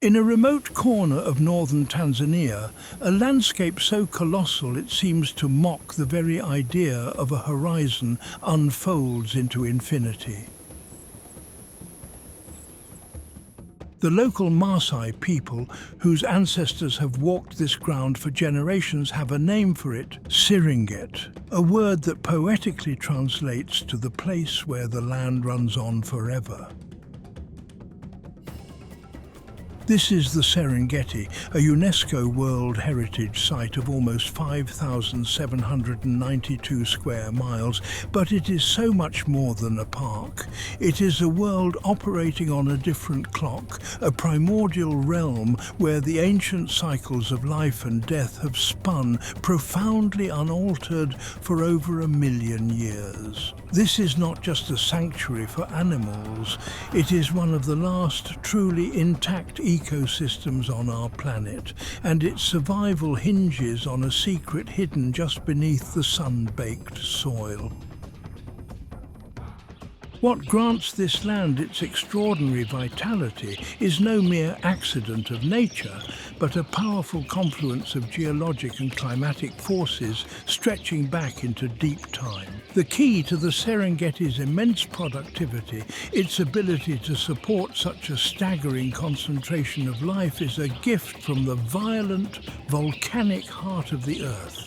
In a remote corner of northern Tanzania, a landscape so colossal it seems to mock the very idea of a horizon unfolds into infinity. The local Maasai people, whose ancestors have walked this ground for generations, have a name for it, Serengeti, a word that poetically translates to the place where the land runs on forever. This is the Serengeti, a UNESCO World Heritage Site of almost 5,792 square miles, but it is so much more than a park. It is a world operating on a different clock, a primordial realm where the ancient cycles of life and death have spun, profoundly unaltered, for over 1 million years. This is not just a sanctuary for animals, it is one of the last truly intact ecosystems on our planet, and its survival hinges on a secret hidden just beneath the sun-baked soil. What grants this land its extraordinary vitality is no mere accident of nature, but a powerful confluence of geologic and climatic forces stretching back into deep time. The key to the Serengeti's immense productivity, its ability to support such a staggering concentration of life, is a gift from the violent, volcanic heart of the Earth.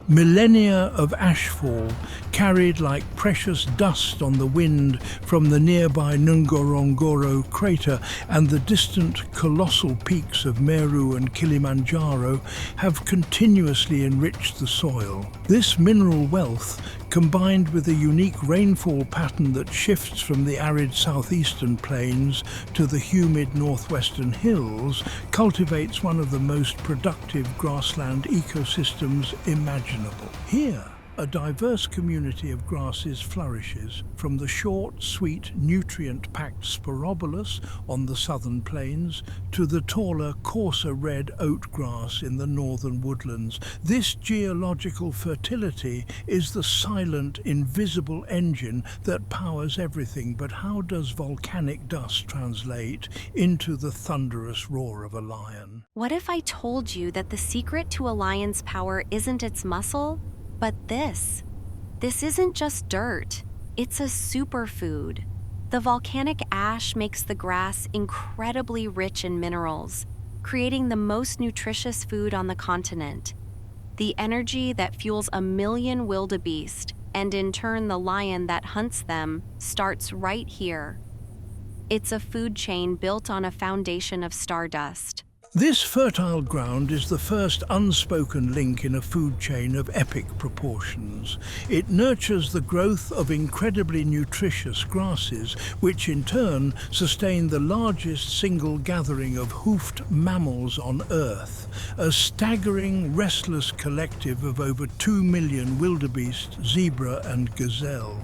Millennia of ashfall, carried like precious dust on the wind from the nearby Ngorongoro crater and the distant colossal peaks of Meru and Kilimanjaro, have continuously enriched the soil. This mineral wealth, combined with a unique rainfall pattern that shifts from the arid southeastern plains to the humid northwestern hills, cultivates one of the most productive grassland ecosystems imaginable. Here, a diverse community of grasses flourishes, from the short, sweet, nutrient-packed Spirobolus on the southern plains to the taller, coarser red oatgrass in the northern woodlands. This geological fertility is the silent, invisible engine that powers everything. But how does volcanic dust translate into the thunderous roar of a lion? What if I told you that the secret to a lion's power isn't its muscle, but this? This isn't just dirt, it's a superfood. The volcanic ash makes the grass incredibly rich in minerals, creating the most nutritious food on the continent. The energy that fuels 1 million wildebeest, and in turn the lion that hunts them, starts right here. It's a food chain built on a foundation of stardust. This fertile ground is the first unspoken link in a food chain of epic proportions. It nurtures the growth of incredibly nutritious grasses, which in turn sustain the largest single gathering of hoofed mammals on Earth, a staggering, restless collective of over 2 million wildebeest, zebra and gazelle.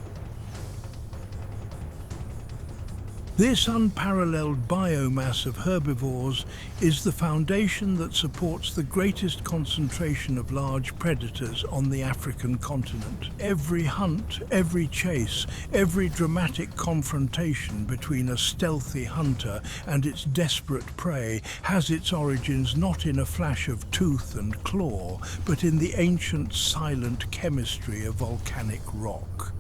This unparalleled biomass of herbivores is the foundation that supports the greatest concentration of large predators on the African continent. Every hunt, every chase, every dramatic confrontation between a stealthy hunter and its desperate prey has its origins not in a flash of tooth and claw, but in the ancient silent chemistry of volcanic rock.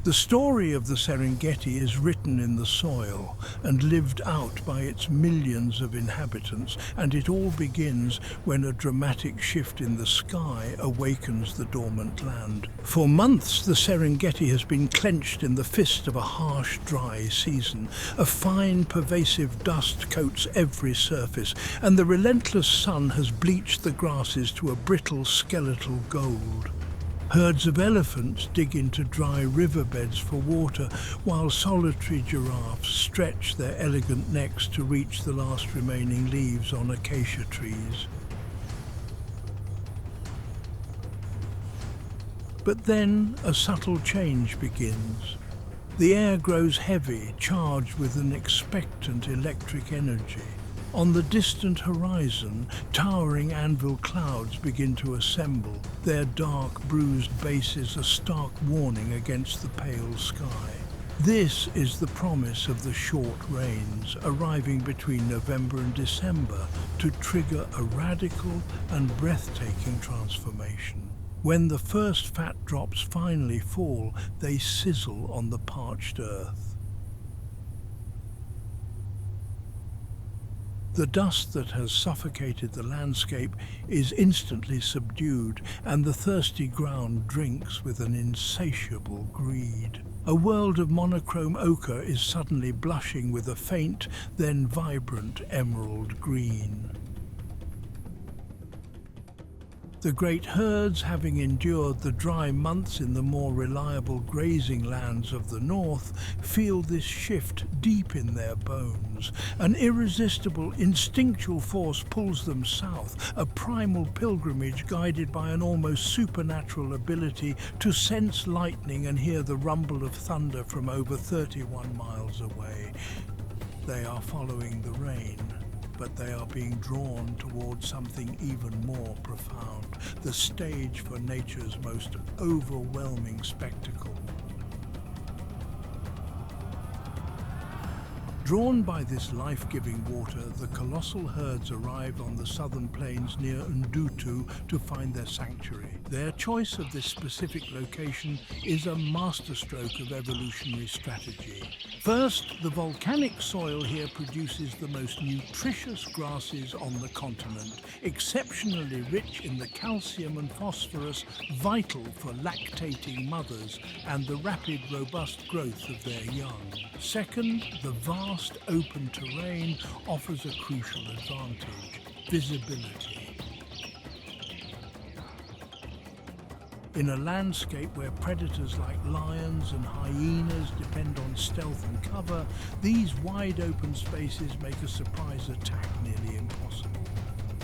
The story of the Serengeti is written in the soil and lived out by its millions of inhabitants, and it all begins when a dramatic shift in the sky awakens the dormant land. For months, the Serengeti has been clenched in the fist of a harsh, dry season. A fine, pervasive dust coats every surface, and the relentless sun has bleached the grasses to a brittle, skeletal gold. Herds of elephants dig into dry riverbeds for water, while solitary giraffes stretch their elegant necks to reach the last remaining leaves on acacia trees. But then a subtle change begins. The air grows heavy, charged with an expectant electric energy. On the distant horizon, towering anvil clouds begin to assemble, their dark, bruised bases a stark warning against the pale sky. This is the promise of the short rains, arriving between November and December to trigger a radical and breathtaking transformation. When the first fat drops finally fall, they sizzle on the parched earth. The dust that has suffocated the landscape is instantly subdued, and the thirsty ground drinks with an insatiable greed. A world of monochrome ochre is suddenly blushing with a faint, then vibrant emerald green. The great herds, having endured the dry months in the more reliable grazing lands of the north, feel this shift deep in their bones. An irresistible, instinctual force pulls them south, a primal pilgrimage guided by an almost supernatural ability to sense lightning and hear the rumble of thunder from over 31 miles away. They are following the rain, but they are being drawn towards something even more profound, the stage for nature's most overwhelming spectacle. Drawn by this life-giving water, the colossal herds arrive on the southern plains near Ndutu to find their sanctuary. Their choice of this specific location is a masterstroke of evolutionary strategy. First, the volcanic soil here produces the most nutritious grasses on the continent, exceptionally rich in the calcium and phosphorus vital for lactating mothers and the rapid, robust growth of their young. Second, the vast open terrain offers a crucial advantage: visibility. In a landscape where predators like lions and hyenas depend on stealth and cover, these wide open spaces make a surprise attack nearly impossible.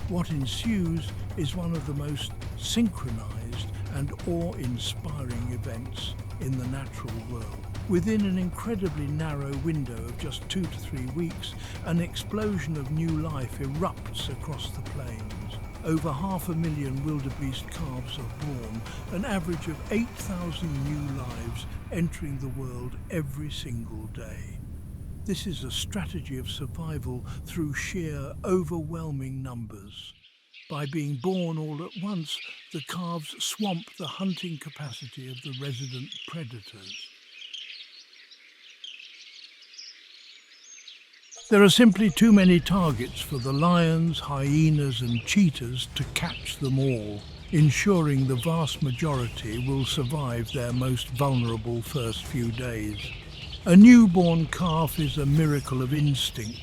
What ensues is one of the most synchronized and awe-inspiring events in the natural world. Within an incredibly narrow window of just 2 to 3 weeks, an explosion of new life erupts across the plains. Over 500,000 wildebeest calves are born, an average of 8,000 new lives entering the world every single day. This is a strategy of survival through sheer, overwhelming numbers. By being born all at once, the calves swamp the hunting capacity of the resident predators. There are simply too many targets for the lions, hyenas and cheetahs to catch them all, ensuring the vast majority will survive their most vulnerable first few days. A newborn calf is a miracle of instinct.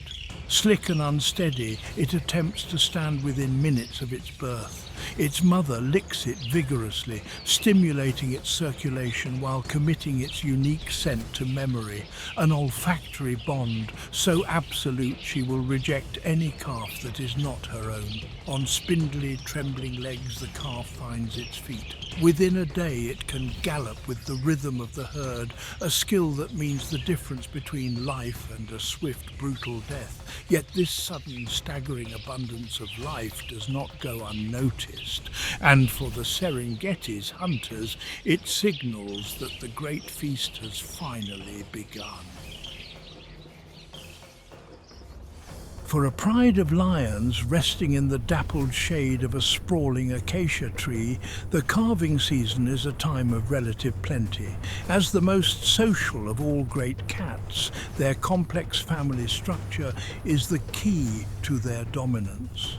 Slick and unsteady, it attempts to stand within minutes of its birth. Its mother licks it vigorously, stimulating its circulation while committing its unique scent to memory, an olfactory bond so absolute she will reject any calf that is not her own. On spindly, trembling legs, the calf finds its feet. Within a day, it can gallop with the rhythm of the herd, a skill that means the difference between life and a swift, brutal death. Yet this sudden, staggering abundance of life does not go unnoticed, and for the Serengeti's hunters, it signals that the great feast has finally begun. For a pride of lions resting in the dappled shade of a sprawling acacia tree, the calving season is a time of relative plenty. As the most social of all great cats, their complex family structure is the key to their dominance.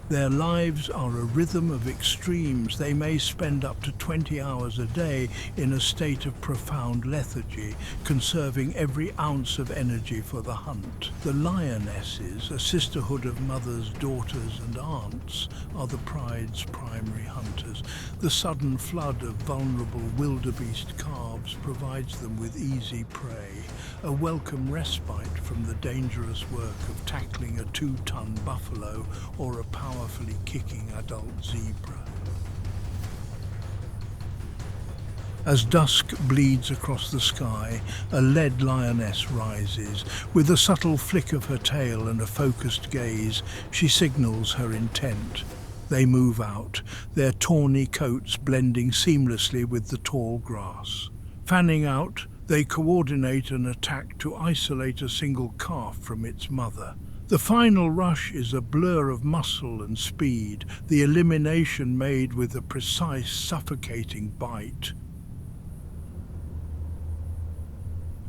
Their lives are a rhythm of extremes. They may spend up to 20 hours a day in a state of profound lethargy, conserving every ounce of energy for the hunt. The lionesses, a sisterhood of mothers, daughters and aunts, are the pride's primary hunters. The sudden flood of vulnerable wildebeest calves provides them with easy prey, a welcome respite from the dangerous work of tackling a 2-ton buffalo or a powerfully kicking adult zebra. As dusk bleeds across the sky, a lead lioness rises. With a subtle flick of her tail and a focused gaze, she signals her intent. They move out, their tawny coats blending seamlessly with the tall grass. Fanning out, they coordinate an attack to isolate a single calf from its mother. The final rush is a blur of muscle and speed, the elimination made with a precise, suffocating bite.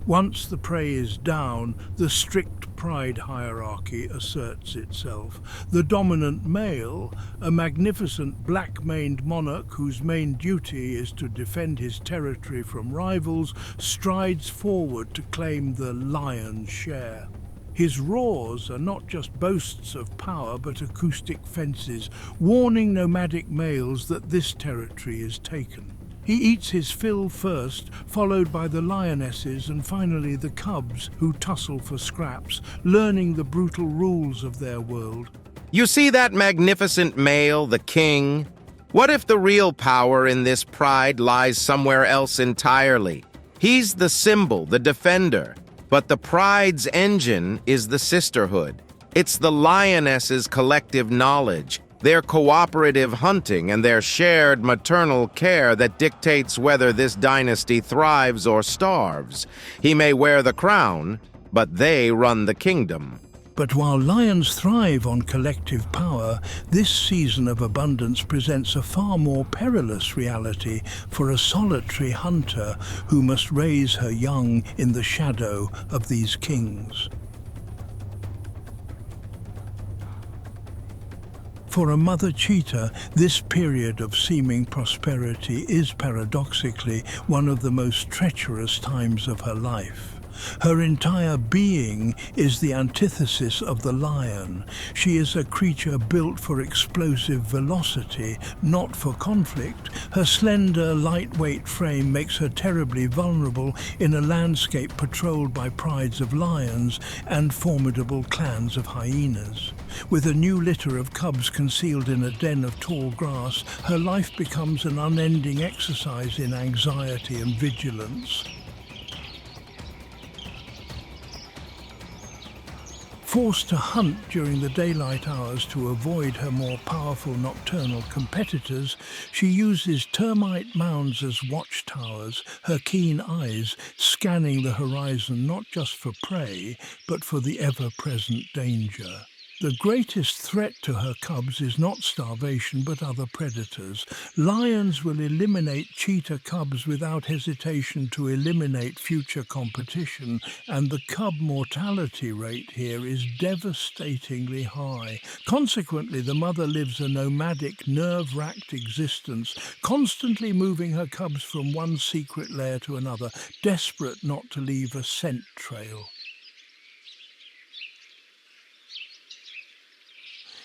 Once the prey is down, the strict pride hierarchy asserts itself. The dominant male, a magnificent black-maned monarch whose main duty is to defend his territory from rivals, strides forward to claim the lion's share. His roars are not just boasts of power but acoustic fences, warning nomadic males that this territory is taken. He eats his fill first, followed by the lionesses and finally the cubs who tussle for scraps, learning the brutal rules of their world. You see that magnificent male, the king? What if the real power in this pride lies somewhere else entirely? He's the symbol, the defender, but the pride's engine is the sisterhood. It's the lionesses' collective knowledge, their cooperative hunting, and their shared maternal care that dictates whether this dynasty thrives or starves. He may wear the crown, but they run the kingdom. But while lions thrive on collective power, this season of abundance presents a far more perilous reality for a solitary hunter who must raise her young in the shadow of these kings. For a mother cheetah, this period of seeming prosperity is paradoxically one of the most treacherous times of her life. Her entire being is the antithesis of the lion. She is a creature built for explosive velocity, not for conflict. Her slender, lightweight frame makes her terribly vulnerable in a landscape patrolled by prides of lions and formidable clans of hyenas. With a new litter of cubs concealed in a den of tall grass, her life becomes an unending exercise in anxiety and vigilance. Forced to hunt during the daylight hours to avoid her more powerful nocturnal competitors, she uses termite mounds as watchtowers, her keen eyes scanning the horizon not just for prey, but for the ever-present danger. The greatest threat to her cubs is not starvation but other predators. Lions will eliminate cheetah cubs without hesitation to eliminate future competition, and the cub mortality rate here is devastatingly high. Consequently, the mother lives a nomadic, nerve-wracked existence, constantly moving her cubs from one secret lair to another, desperate not to leave a scent trail.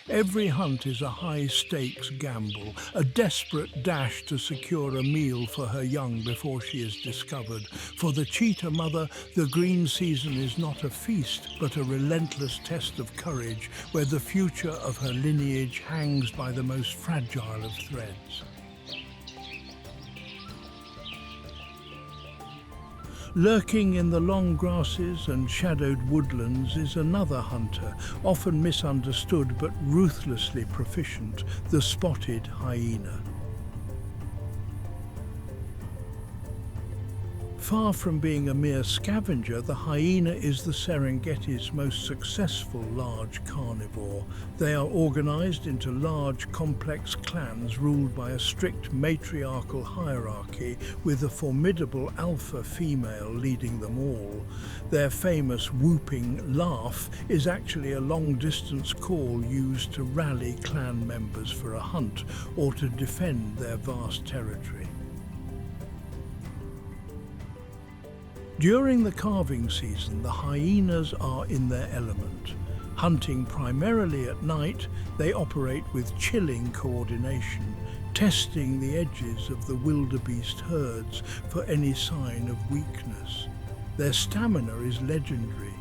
Every hunt is a high-stakes gamble, a desperate dash to secure a meal for her young before she is discovered. For the cheetah mother, the green season is not a feast, but a relentless test of courage, where the future of her lineage hangs by the most fragile of threads. Lurking in the long grasses and shadowed woodlands is another hunter, often misunderstood but ruthlessly proficient, the spotted hyena. Far from being a mere scavenger, the hyena is the Serengeti's most successful large carnivore. They are organized into large, complex clans ruled by a strict matriarchal hierarchy, with a formidable alpha female leading them all. Their famous whooping laugh is actually a long-distance call used to rally clan members for a hunt or to defend their vast territory. During the calving season, the hyenas are in their element. Hunting primarily at night, they operate with chilling coordination, testing the edges of the wildebeest herds for any sign of weakness. Their stamina is legendary.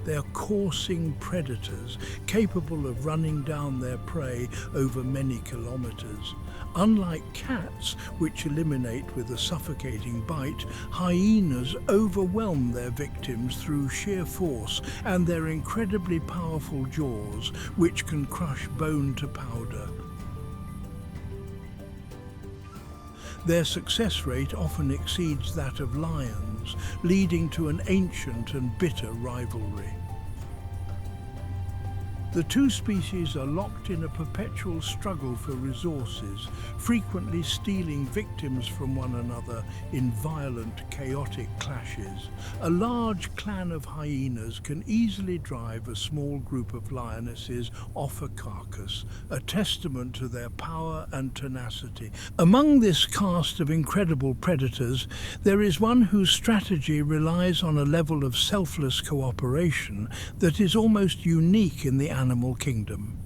They are coursing predators, capable of running down their prey over many kilometers. Unlike cats, which eliminate with a suffocating bite, hyenas overwhelm their victims through sheer force and their incredibly powerful jaws, which can crush bone to powder. Their success rate often exceeds that of lions, leading to an ancient and bitter rivalry. The two species are locked in a perpetual struggle for resources, frequently stealing victims from one another in violent, chaotic clashes. A large clan of hyenas can easily drive a small group of lionesses off a carcass, a testament to their power and tenacity. Among this cast of incredible predators, there is one whose strategy relies on a level of selfless cooperation that is almost unique in the animal kingdom.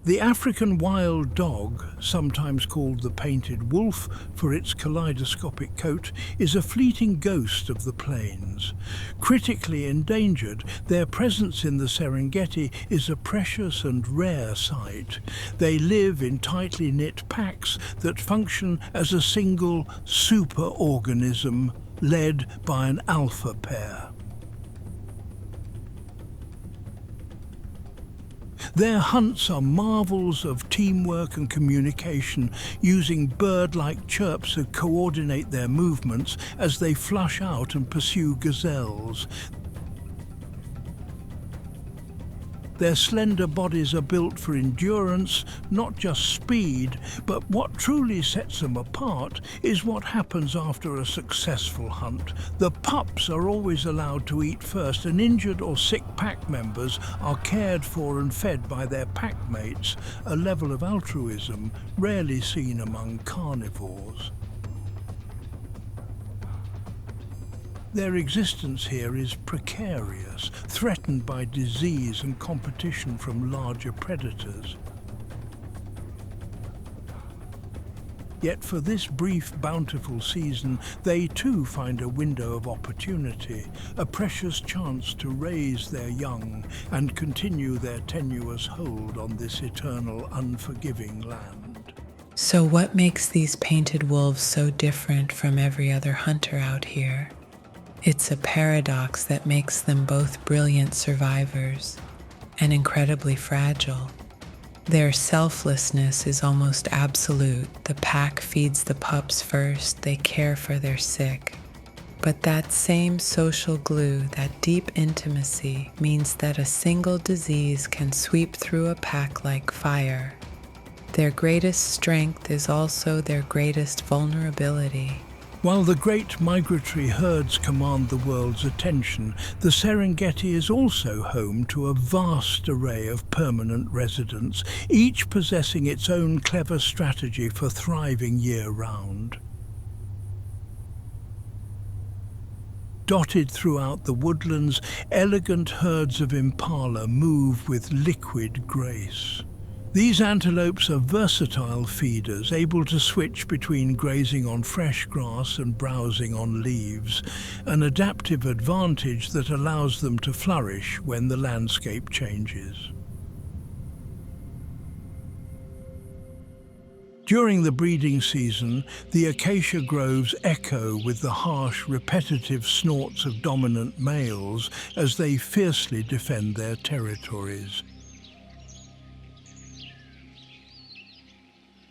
The African wild dog, sometimes called the painted wolf for its kaleidoscopic coat, is a fleeting ghost of the plains. Critically endangered, their presence in the Serengeti is a precious and rare sight. They live in tightly knit packs that function as a single superorganism led by an alpha pair. Their hunts are marvels of teamwork and communication, using bird-like chirps to coordinate their movements as they flush out and pursue gazelles. Their slender bodies are built for endurance, not just speed, but what truly sets them apart is what happens after a successful hunt. The pups are always allowed to eat first, and injured or sick pack members are cared for and fed by their pack mates, a level of altruism rarely seen among carnivores. Their existence here is precarious, threatened by disease and competition from larger predators. Yet for this brief, bountiful season, they too find a window of opportunity, a precious chance to raise their young and continue their tenuous hold on this eternal, unforgiving land. So what makes these painted wolves so different from every other hunter out here? It's a paradox that makes them both brilliant survivors and incredibly fragile. Their selflessness is almost absolute. The pack feeds the pups first, they care for their sick. But that same social glue, that deep intimacy, means that a single disease can sweep through a pack like fire. Their greatest strength is also their greatest vulnerability. While the great migratory herds command the world's attention, the Serengeti is also home to a vast array of permanent residents, each possessing its own clever strategy for thriving year-round. Dotted throughout the woodlands, elegant herds of impala move with liquid grace. These antelopes are versatile feeders, able to switch between grazing on fresh grass and browsing on leaves, an adaptive advantage that allows them to flourish when the landscape changes. During the breeding season, the acacia groves echo with the harsh, repetitive snorts of dominant males as they fiercely defend their territories.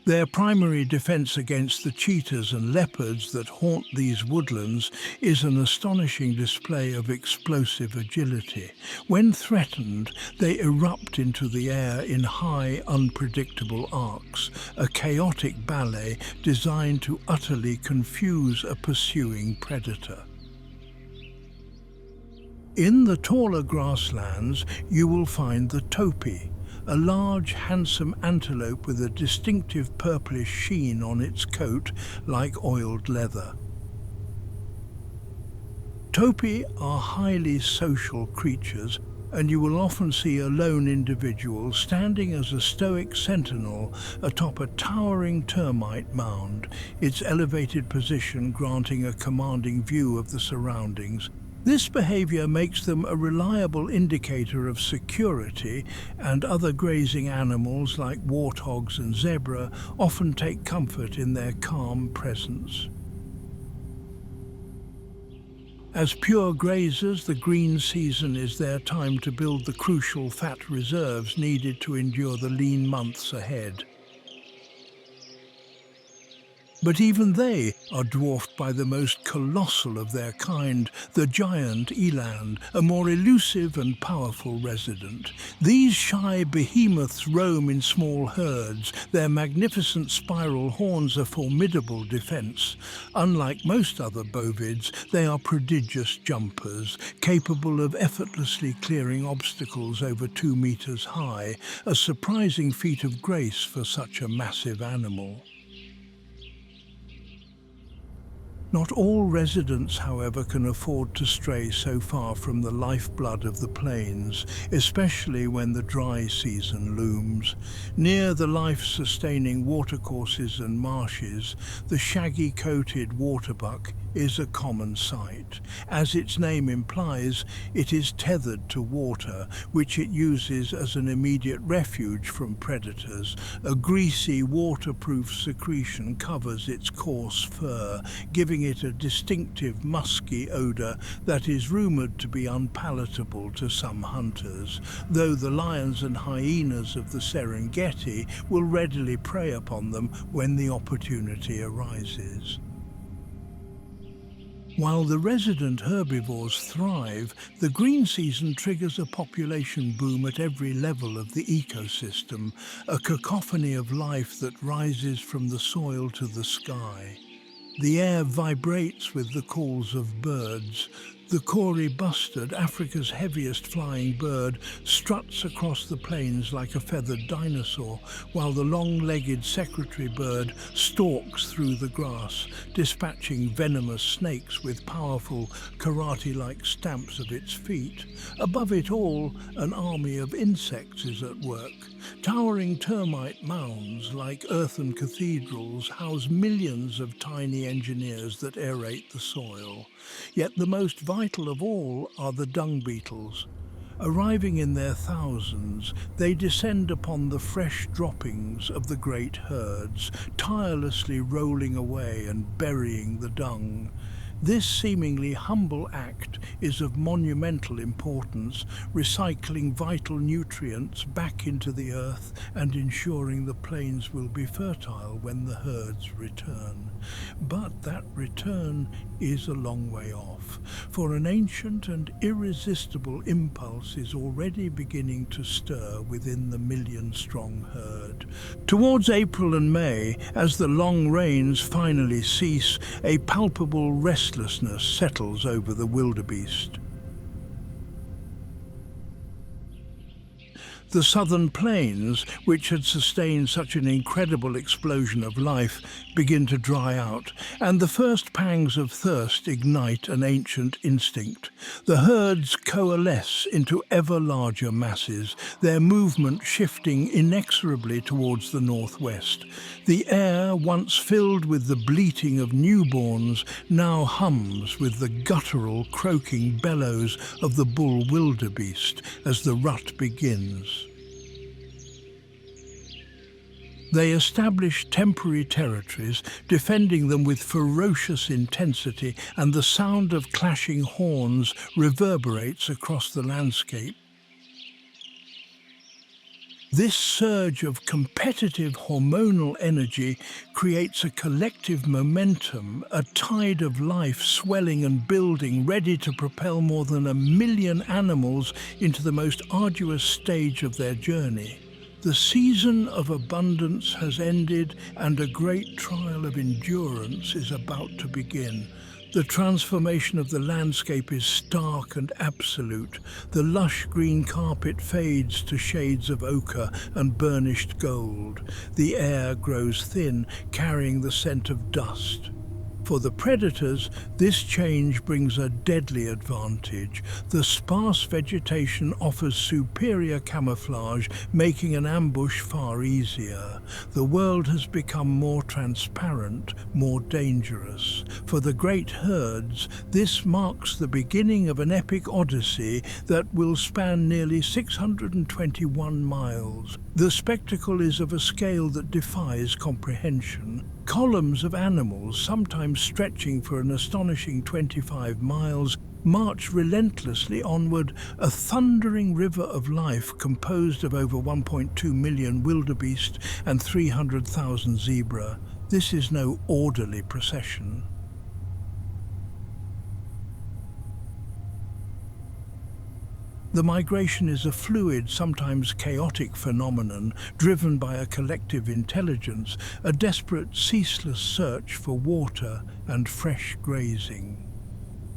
Their primary defense against the cheetahs and leopards that haunt these woodlands is an astonishing display of explosive agility. When threatened, they erupt into the air in high, unpredictable arcs, a chaotic ballet designed to utterly confuse a pursuing predator. In the taller grasslands, you will find the topi, a large, handsome antelope with a distinctive purplish sheen on its coat like oiled leather. Topi are highly social creatures, and you will often see a lone individual standing as a stoic sentinel atop a towering termite mound, its elevated position granting a commanding view of the surroundings. This behavior makes them a reliable indicator of security, and other grazing animals like warthogs and zebra often take comfort in their calm presence. As pure grazers, the green season is their time to build the crucial fat reserves needed to endure the lean months ahead. But even they are dwarfed by the most colossal of their kind, the giant eland, a more elusive and powerful resident. These shy behemoths roam in small herds. Their magnificent spiral horns a formidable defense. Unlike most other bovids, they are prodigious jumpers, capable of effortlessly clearing obstacles over 2 meters high, a surprising feat of grace for such a massive animal. Not all residents, however, can afford to stray so far from the lifeblood of the plains, especially when the dry season looms. Near the life-sustaining watercourses and marshes, the shaggy-coated waterbuck is a common sight. As its name implies, it is tethered to water, which it uses as an immediate refuge from predators. A greasy, waterproof secretion covers its coarse fur, giving it a distinctive musky odour that is rumoured to be unpalatable to some hunters, though the lions and hyenas of the Serengeti will readily prey upon them when the opportunity arises. While the resident herbivores thrive, the green season triggers a population boom at every level of the ecosystem, a cacophony of life that rises from the soil to the sky. The air vibrates with the calls of birds. The Kori bustard, Africa's heaviest flying bird, struts across the plains like a feathered dinosaur, while the long-legged secretary bird stalks through the grass, dispatching venomous snakes with powerful karate-like stamps of its feet. Above it all, an army of insects is at work. Towering termite mounds, like earthen cathedrals, house millions of tiny engineers that aerate the soil. Yet the most vital of all are the dung beetles. Arriving in their thousands, they descend upon the fresh droppings of the great herds, tirelessly rolling away and burying the dung. This seemingly humble act is of monumental importance, recycling vital nutrients back into the earth and ensuring the plains will be fertile when the herds return. But that return is a long way off, for an ancient and irresistible impulse is already beginning to stir within the million-strong herd. Towards April and May, as the long rains finally cease, a palpable restlessness settles over the wildebeest. The southern plains, which had sustained such an incredible explosion of life, begin to dry out, and the first pangs of thirst ignite an ancient instinct. The herds coalesce into ever larger masses, their movement shifting inexorably towards the northwest. The air, once filled with the bleating of newborns, now hums with the guttural, croaking bellows of the bull wildebeest as the rut begins. They establish temporary territories, defending them with ferocious intensity, and the sound of clashing horns reverberates across the landscape. This surge of competitive hormonal energy creates a collective momentum, a tide of life swelling and building, ready to propel more than 1 million animals into the most arduous stage of their journey. The season of abundance has ended, and a great trial of endurance is about to begin. The transformation of the landscape is stark and absolute. The lush green carpet fades to shades of ochre and burnished gold. The air grows thin, carrying the scent of dust. For the predators, this change brings a deadly advantage. The sparse vegetation offers superior camouflage, making an ambush far easier. The world has become more transparent, more dangerous. For the great herds, this marks the beginning of an epic odyssey that will span nearly 621 miles. The spectacle is of a scale that defies comprehension. Columns of animals, sometimes stretching for an astonishing 25 miles, march relentlessly onward, a thundering river of life composed of over 1.2 million wildebeest and 300,000 zebra. This is no orderly procession. The migration is a fluid, sometimes chaotic phenomenon, driven by a collective intelligence, a desperate, ceaseless search for water and fresh grazing.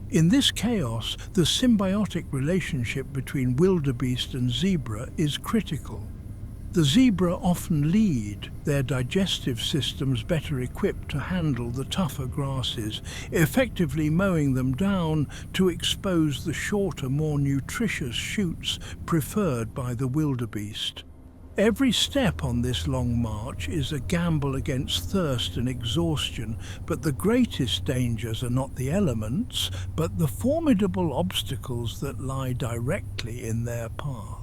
In this chaos, the symbiotic relationship between wildebeest and zebra is critical. The zebra often lead, their digestive systems better equipped to handle the tougher grasses, effectively mowing them down to expose the shorter, more nutritious shoots preferred by the wildebeest. Every step on this long march is a gamble against thirst and exhaustion, but the greatest dangers are not the elements, but the formidable obstacles that lie directly in their path.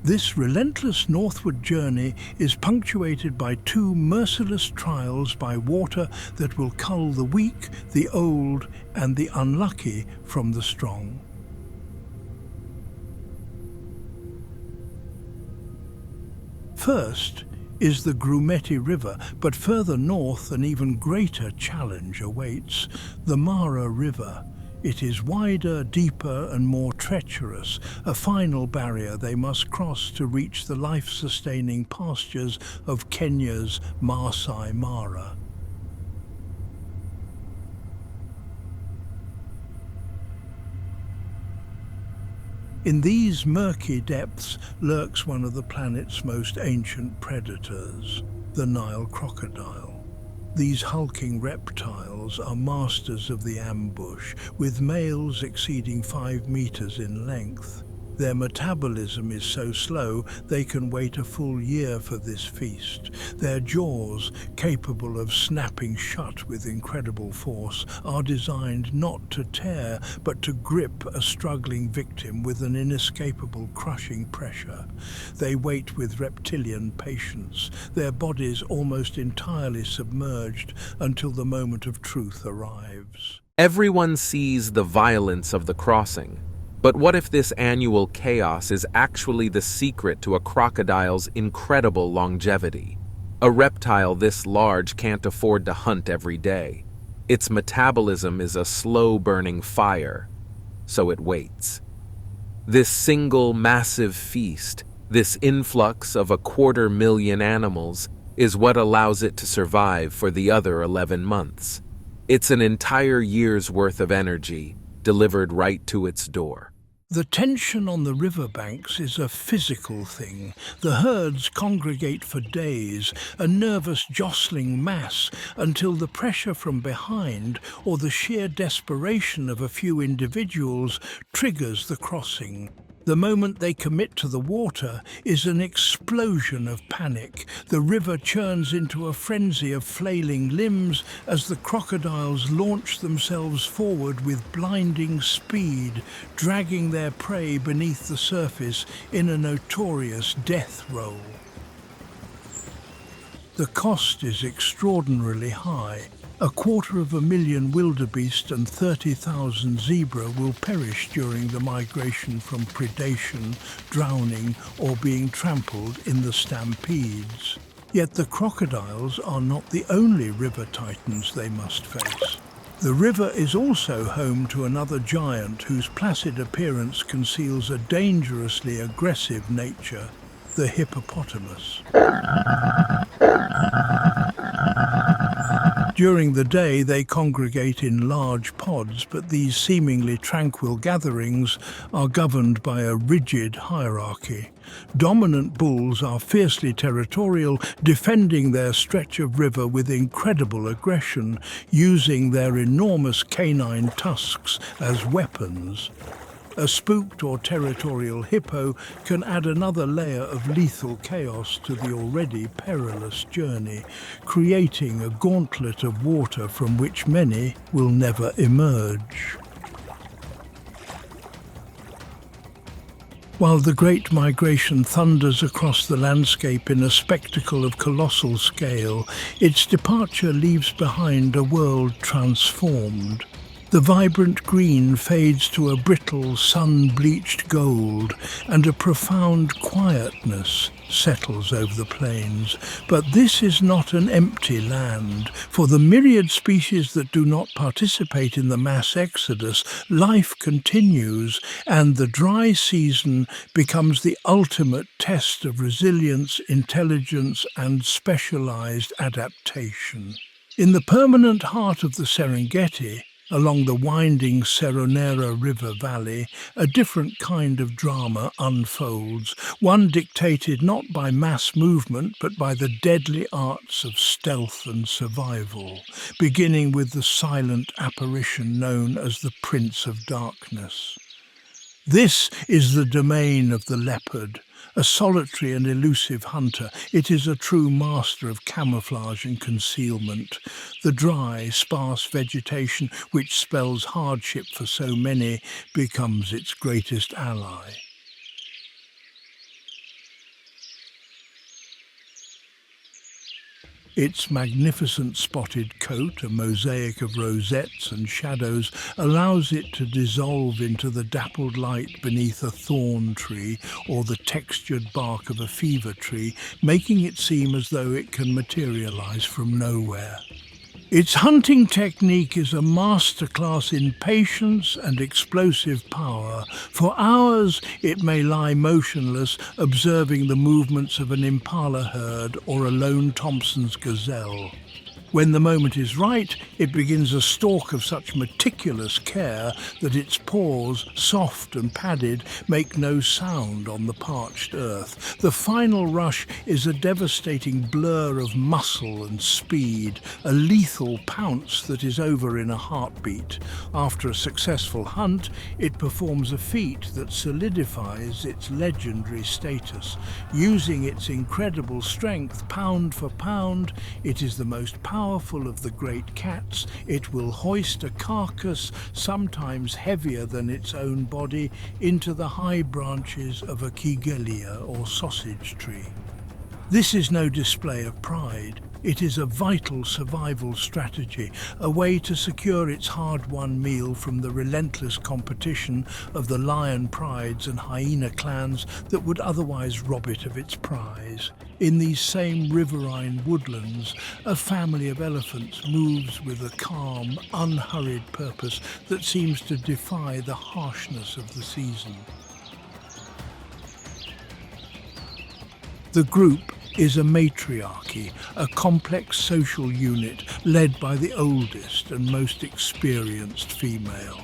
This relentless northward journey is punctuated by two merciless trials by water that will cull the weak, the old, and the unlucky from the strong. First is the Grumeti River, but further north an even greater challenge awaits, the Mara River. It is wider, deeper, and more treacherous, a final barrier they must cross to reach the life-sustaining pastures of Kenya's Maasai Mara. In these murky depths lurks one of the planet's most ancient predators, the Nile crocodile. These hulking reptiles are masters of the ambush, with males exceeding 5 meters in length. Their metabolism is so slow they can wait a full year for this feast. Their jaws, capable of snapping shut with incredible force, are designed not to tear but to grip a struggling victim with an inescapable crushing pressure. They wait with reptilian patience, their bodies almost entirely submerged until the moment of truth arrives. Everyone sees the violence of the crossing. But what if this annual chaos is actually the secret to a crocodile's incredible longevity? A reptile this large can't afford to hunt every day. Its metabolism is a slow-burning fire, so it waits. This single massive feast, this influx of 250,000 animals, is what allows it to survive for the other 11 months. It's an entire year's worth of energy delivered right to its door. The tension on the riverbanks is a physical thing. The herds congregate for days, a nervous jostling mass, until the pressure from behind or the sheer desperation of a few individuals triggers the crossing. The moment they commit to the water is an explosion of panic. The river churns into a frenzy of flailing limbs as the crocodiles launch themselves forward with blinding speed, dragging their prey beneath the surface in a notorious death roll. The cost is extraordinarily high. 250,000 wildebeest and 30,000 zebra will perish during the migration from predation, drowning, or being trampled in the stampedes. Yet the crocodiles are not the only river titans they must face. The river is also home to another giant whose placid appearance conceals a dangerously aggressive nature, the hippopotamus. During the day, they congregate in large pods, but these seemingly tranquil gatherings are governed by a rigid hierarchy. Dominant bulls are fiercely territorial, defending their stretch of river with incredible aggression, using their enormous canine tusks as weapons. A spooked or territorial hippo can add another layer of lethal chaos to the already perilous journey, creating a gauntlet of water from which many will never emerge. While the Great Migration thunders across the landscape in a spectacle of colossal scale, its departure leaves behind a world transformed. The vibrant green fades to a brittle, sun-bleached gold, and a profound quietness settles over the plains. But this is not an empty land. For the myriad species that do not participate in the mass exodus, life continues, and the dry season becomes the ultimate test of resilience, intelligence, and specialized adaptation. In the permanent heart of the Serengeti, along the winding Seronera River Valley, a different kind of drama unfolds, one dictated not by mass movement but by the deadly arts of stealth and survival, beginning with the silent apparition known as the Prince of Darkness. This is the domain of the leopard. A solitary and elusive hunter, it is a true master of camouflage and concealment. The dry, sparse vegetation, which spells hardship for so many, becomes its greatest ally. Its magnificent spotted coat, a mosaic of rosettes and shadows, allows it to dissolve into the dappled light beneath a thorn tree or the textured bark of a fever tree, making it seem as though it can materialize from nowhere. Its hunting technique is a masterclass in patience and explosive power. For hours it may lie motionless, observing the movements of an impala herd or a lone Thompson's gazelle. When the moment is right, it begins a stalk of such meticulous care that its paws, soft and padded, make no sound on the parched earth. The final rush is a devastating blur of muscle and speed, a lethal pounce that is over in a heartbeat. After a successful hunt, it performs a feat that solidifies its legendary status. Using its incredible strength, pound for pound, it is the most powerful of the great cats. It will hoist a carcass, sometimes heavier than its own body, into the high branches of a kigelia or sausage tree. This is no display of pride. It is a vital survival strategy, a way to secure its hard-won meal from the relentless competition of the lion prides and hyena clans that would otherwise rob it of its prize. In these same riverine woodlands, a family of elephants moves with a calm, unhurried purpose that seems to defy the harshness of the season. The group is a matriarchy, a complex social unit led by the oldest and most experienced female.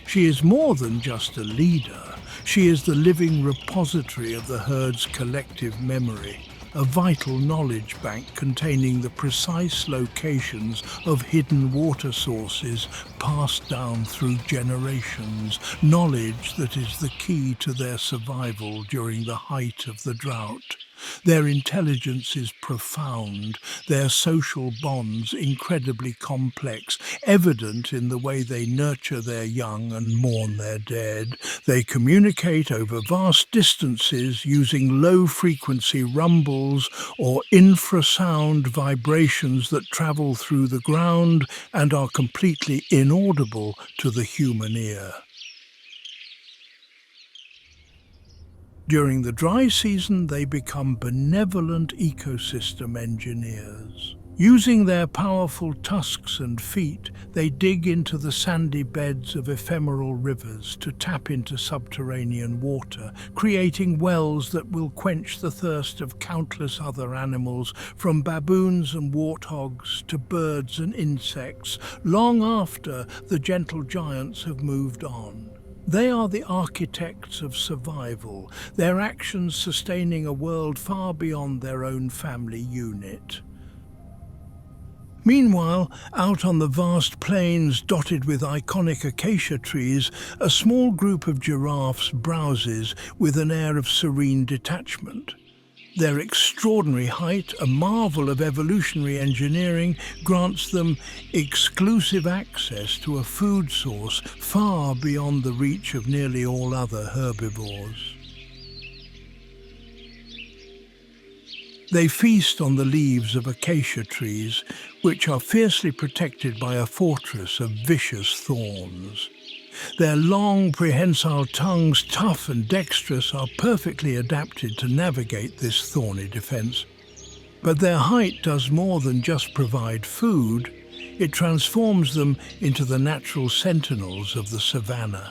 She is more than just a leader. She is the living repository of the herd's collective memory, a vital knowledge bank containing the precise locations of hidden water sources passed down through generations, knowledge that is the key to their survival during the height of the drought. Their intelligence is profound, their social bonds incredibly complex, evident in the way they nurture their young and mourn their dead. They communicate over vast distances using low-frequency rumbles or infrasound vibrations that travel through the ground and are completely inaudible to the human ear. During the dry season, they become benevolent ecosystem engineers. Using their powerful tusks and feet, they dig into the sandy beds of ephemeral rivers to tap into subterranean water, creating wells that will quench the thirst of countless other animals, from baboons and warthogs to birds and insects, long after the gentle giants have moved on. They are the architects of survival, their actions sustaining a world far beyond their own family unit. Meanwhile, out on the vast plains dotted with iconic acacia trees, a small group of giraffes browses with an air of serene detachment. Their extraordinary height, a marvel of evolutionary engineering, grants them exclusive access to a food source far beyond the reach of nearly all other herbivores. They feast on the leaves of acacia trees, which are fiercely protected by a fortress of vicious thorns. Their long, prehensile tongues, tough and dexterous, are perfectly adapted to navigate this thorny defense. But their height does more than just provide food. It transforms them into the natural sentinels of the savannah.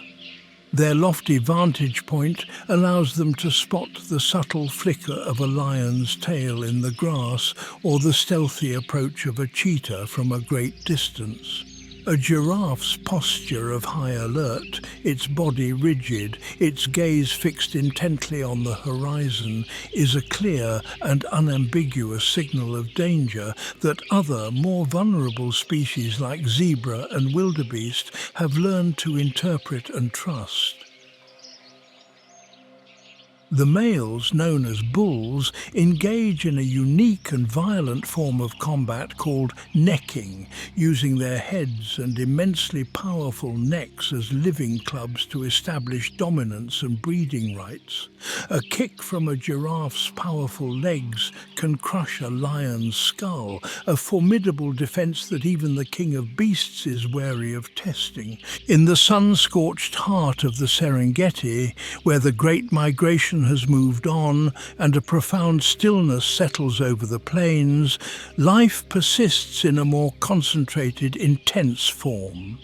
Their lofty vantage point allows them to spot the subtle flicker of a lion's tail in the grass or the stealthy approach of a cheetah from a great distance. A giraffe's posture of high alert, its body rigid, its gaze fixed intently on the horizon, is a clear and unambiguous signal of danger that other, more vulnerable species like zebra and wildebeest have learned to interpret and trust. The males, known as bulls, engage in a unique and violent form of combat called necking, using their heads and immensely powerful necks as living clubs to establish dominance and breeding rights. A kick from a giraffe's powerful legs can crush a lion's skull, a formidable defense that even the king of beasts is wary of testing. In the sun-scorched heart of the Serengeti, where the Great Migration has moved on and a profound stillness settles over the plains, life persists in a more concentrated, intense form.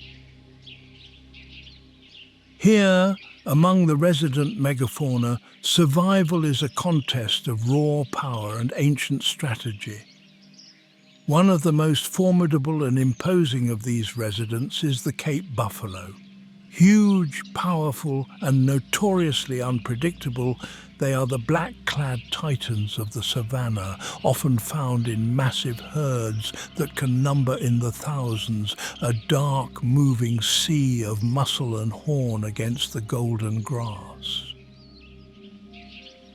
Here, among the resident megafauna, survival is a contest of raw power and ancient strategy. One of the most formidable and imposing of these residents is the Cape buffalo. Huge, powerful, and notoriously unpredictable, they are the black-clad titans of the savannah, often found in massive herds that can number in the thousands, a dark, moving sea of muscle and horn against the golden grass.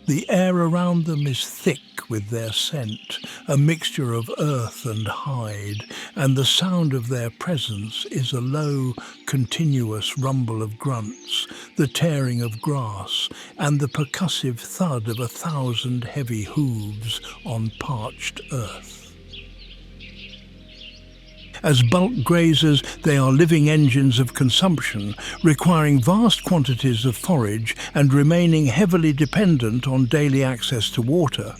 The air around them is thick with their scent, a mixture of earth and hide, and the sound of their presence is a low, continuous rumble of grunts, the tearing of grass, and the percussive thud of 1,000 heavy hooves on parched earth. As bulk grazers, they are living engines of consumption, requiring vast quantities of forage and remaining heavily dependent on daily access to water.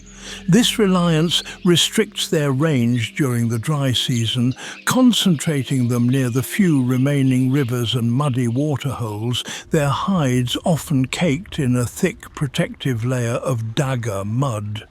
This reliance restricts their range during the dry season, concentrating them near the few remaining rivers and muddy waterholes, their hides often caked in a thick protective layer of daga mud.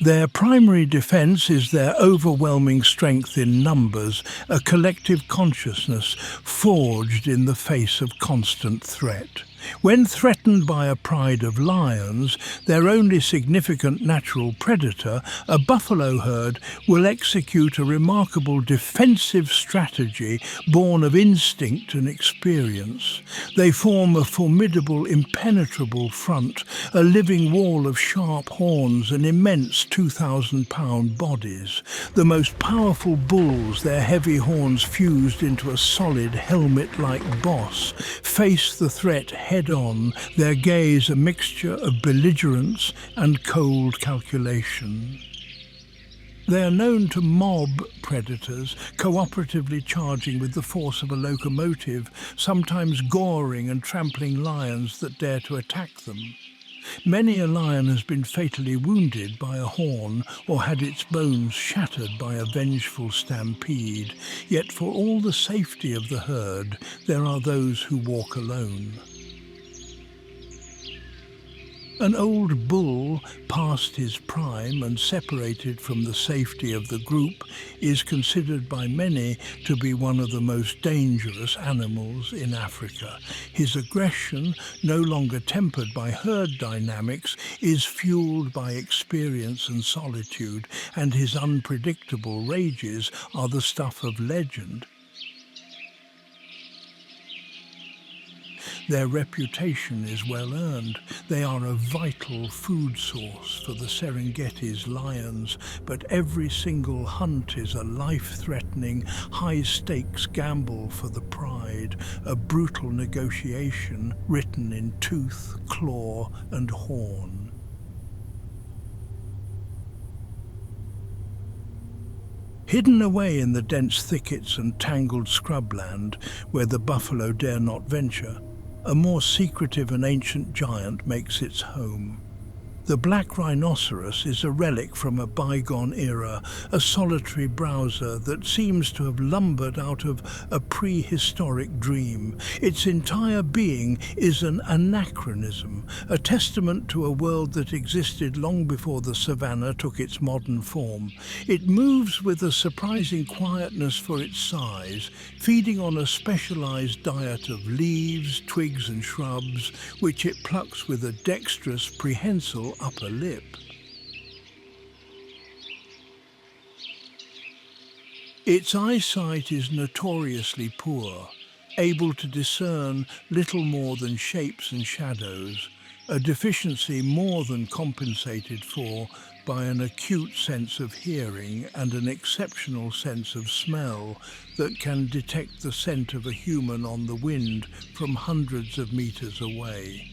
Their primary defense is their overwhelming strength in numbers, a collective consciousness forged in the face of constant threat. When threatened by a pride of lions, their only significant natural predator, a buffalo herd will execute a remarkable defensive strategy born of instinct and experience. They form a formidable, impenetrable front, a living wall of sharp horns and immense 2,000-pound bodies. The most powerful bulls, their heavy horns fused into a solid helmet-like boss, face the threat head-on, their gaze a mixture of belligerence and cold calculation. They are known to mob predators, cooperatively charging with the force of a locomotive, sometimes goring and trampling lions that dare to attack them. Many a lion has been fatally wounded by a horn or had its bones shattered by a vengeful stampede, yet for all the safety of the herd, there are those who walk alone. An old bull, past his prime and separated from the safety of the group, is considered by many to be one of the most dangerous animals in Africa. His aggression, no longer tempered by herd dynamics, is fueled by experience and solitude, and his unpredictable rages are the stuff of legend. Their reputation is well earned. They are a vital food source for the Serengeti's lions, but every single hunt is a life-threatening, high-stakes gamble for the pride, a brutal negotiation written in tooth, claw, and horn. Hidden away in the dense thickets and tangled scrubland, where the buffalo dare not venture, a more secretive and ancient giant makes its home. The black rhinoceros is a relic from a bygone era, a solitary browser that seems to have lumbered out of a prehistoric dream. Its entire being is an anachronism, a testament to a world that existed long before the savanna took its modern form. It moves with a surprising quietness for its size, feeding on a specialized diet of leaves, twigs and shrubs, which it plucks with a dexterous, prehensile upper lip. Its eyesight is notoriously poor, able to discern little more than shapes and shadows, a deficiency more than compensated for by an acute sense of hearing and an exceptional sense of smell that can detect the scent of a human on the wind from hundreds of meters away.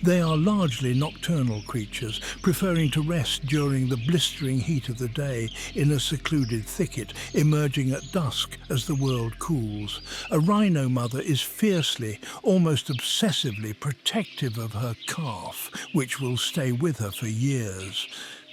They are largely nocturnal creatures, preferring to rest during the blistering heat of the day in a secluded thicket, emerging at dusk as the world cools. A rhino mother is fiercely, almost obsessively protective of her calf, which will stay with her for years.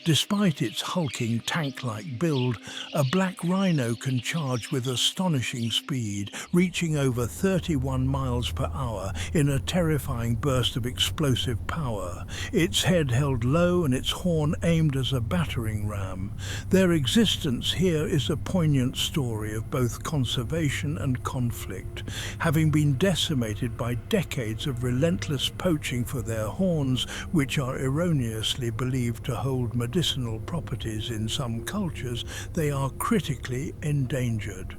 Despite its hulking tank-like build, a black rhino can charge with astonishing speed, reaching over 31 miles per hour in a terrifying burst of explosive power, its head held low and its horn aimed as a battering ram. Their existence here is a poignant story of both conservation and conflict. Having been decimated by decades of relentless poaching for their horns, which are erroneously believed to hold medicinal properties in some cultures, they are critically endangered.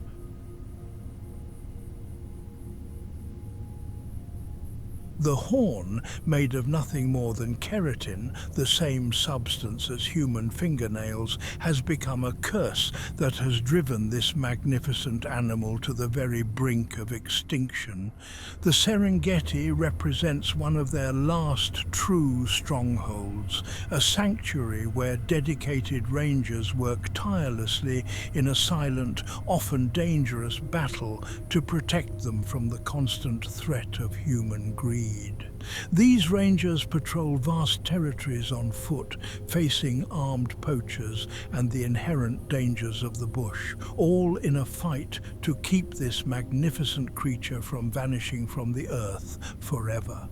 The horn, made of nothing more than keratin, the same substance as human fingernails, has become a curse that has driven this magnificent animal to the very brink of extinction. The Serengeti represents one of their last true strongholds, a sanctuary where dedicated rangers work tirelessly in a silent, often dangerous battle to protect them from the constant threat of human greed. These rangers patrol vast territories on foot, facing armed poachers and the inherent dangers of the bush, all in a fight to keep this magnificent creature from vanishing from the earth forever.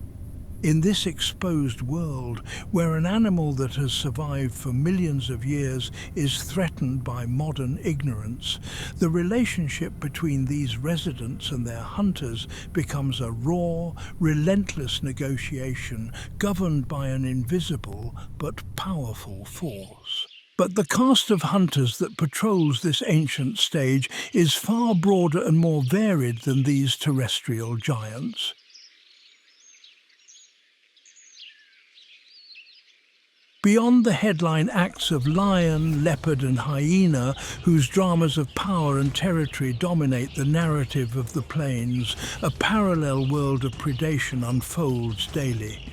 In this exposed world, where an animal that has survived for millions of years is threatened by modern ignorance, the relationship between these residents and their hunters becomes a raw, relentless negotiation governed by an invisible but powerful force. But the cast of hunters that patrols this ancient stage is far broader and more varied than these terrestrial giants. Beyond the headline acts of lion, leopard and hyena, whose dramas of power and territory dominate the narrative of the plains, a parallel world of predation unfolds daily.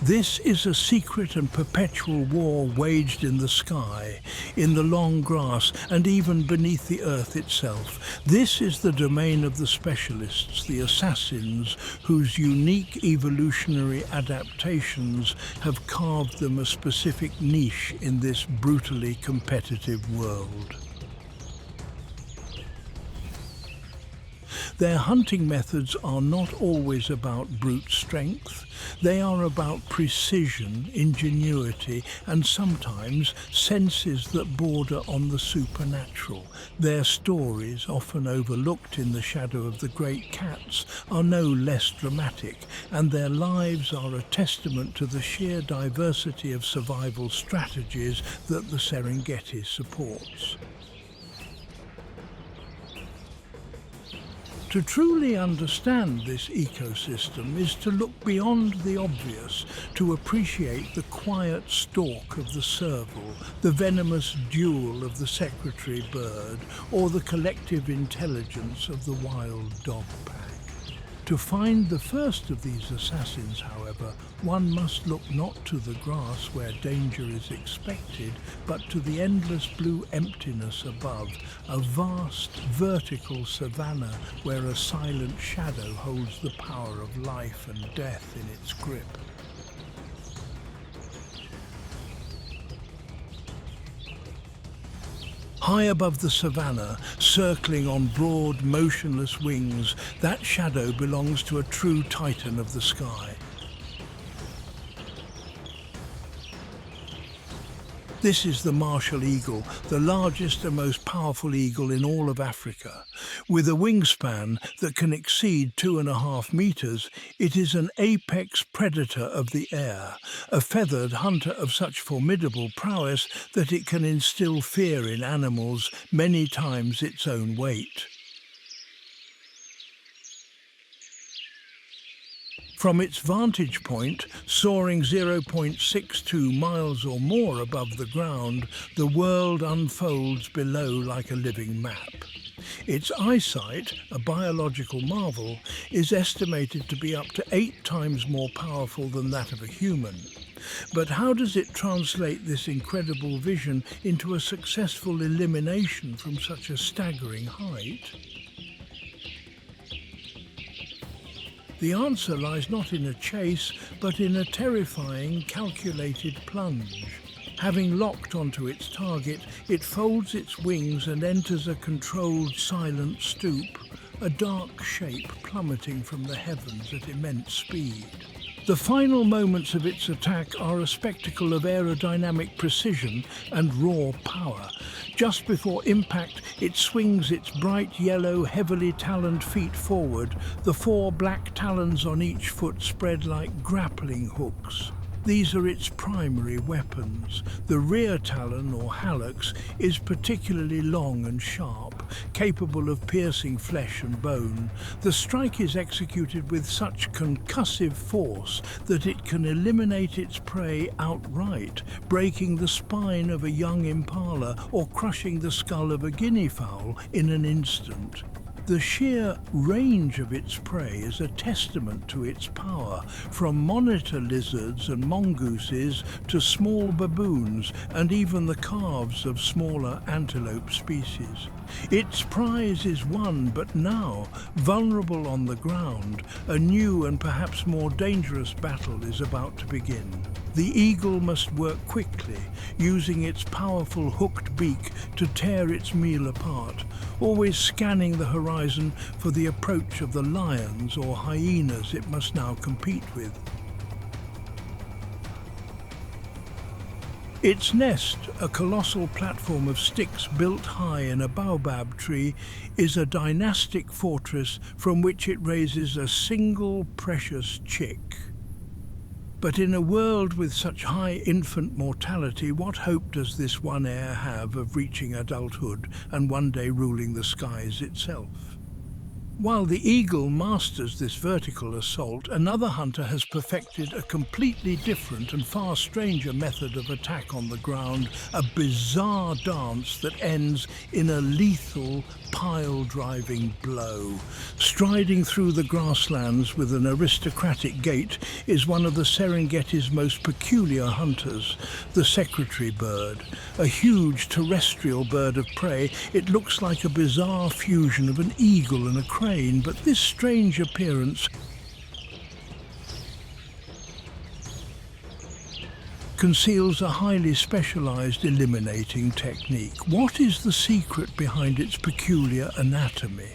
This is a secret and perpetual war waged in the sky, in the long grass, and even beneath the earth itself. This is the domain of the specialists, the assassins, whose unique evolutionary adaptations have carved them a specific niche in this brutally competitive world. Their hunting methods are not always about brute strength. They are about precision, ingenuity, and sometimes senses that border on the supernatural. Their stories, often overlooked in the shadow of the great cats, are no less dramatic, and their lives are a testament to the sheer diversity of survival strategies that the Serengeti supports. To truly understand this ecosystem is to look beyond the obvious, to appreciate the quiet stalk of the serval, the venomous duel of the secretary bird, or the collective intelligence of the wild dog pack. To find the first of these assassins, however, one must look not to the grass where danger is expected, but to the endless blue emptiness above, a vast vertical savanna where a silent shadow holds the power of life and death in its grip. High above the savanna, circling on broad, motionless wings, that shadow belongs to a true titan of the sky. This is the martial eagle, the largest and most powerful eagle in all of Africa. With a wingspan that can exceed 2.5 meters, it is an apex predator of the air, a feathered hunter of such formidable prowess that it can instill fear in animals many times its own weight. From its vantage point, soaring 0.62 miles or more above the ground, the world unfolds below like a living map. Its eyesight, a biological marvel, is estimated to be up to 8 times more powerful than that of a human. But how does it translate this incredible vision into a successful elimination from such a staggering height? The answer lies not in a chase, but in a terrifying, calculated plunge. Having locked onto its target, it folds its wings and enters a controlled, silent stoop, a dark shape plummeting from the heavens at immense speed. The final moments of its attack are a spectacle of aerodynamic precision and raw power. Just before impact, it swings its bright yellow, heavily taloned feet forward, the 4 black talons on each foot spread like grappling hooks. These are its primary weapons. The rear talon, or hallux, is particularly long and sharp, capable of piercing flesh and bone. The strike is executed with such concussive force that it can eliminate its prey outright, breaking the spine of a young impala or crushing the skull of a guinea fowl in an instant. The sheer range of its prey is a testament to its power, from monitor lizards and mongooses to small baboons and even the calves of smaller antelope species. Its prize is won, but now, vulnerable on the ground, a new and perhaps more dangerous battle is about to begin. The eagle must work quickly, using its powerful hooked beak to tear its meal apart, always scanning the horizon for the approach of the lions or hyenas it must now compete with. Its nest, a colossal platform of sticks built high in a baobab tree, is a dynastic fortress from which it raises a single precious chick. But in a world with such high infant mortality, what hope does this one heir have of reaching adulthood and one day ruling the skies itself? While the eagle masters this vertical assault, another hunter has perfected a completely different and far stranger method of attack on the ground, a bizarre dance that ends in a lethal, pile-driving blow. Striding through the grasslands with an aristocratic gait is one of the Serengeti's most peculiar hunters, the secretary bird. A huge terrestrial bird of prey, it looks like a bizarre fusion of an eagle and a crane, but this strange appearance conceals a highly specialized eliminating technique. What is the secret behind its peculiar anatomy?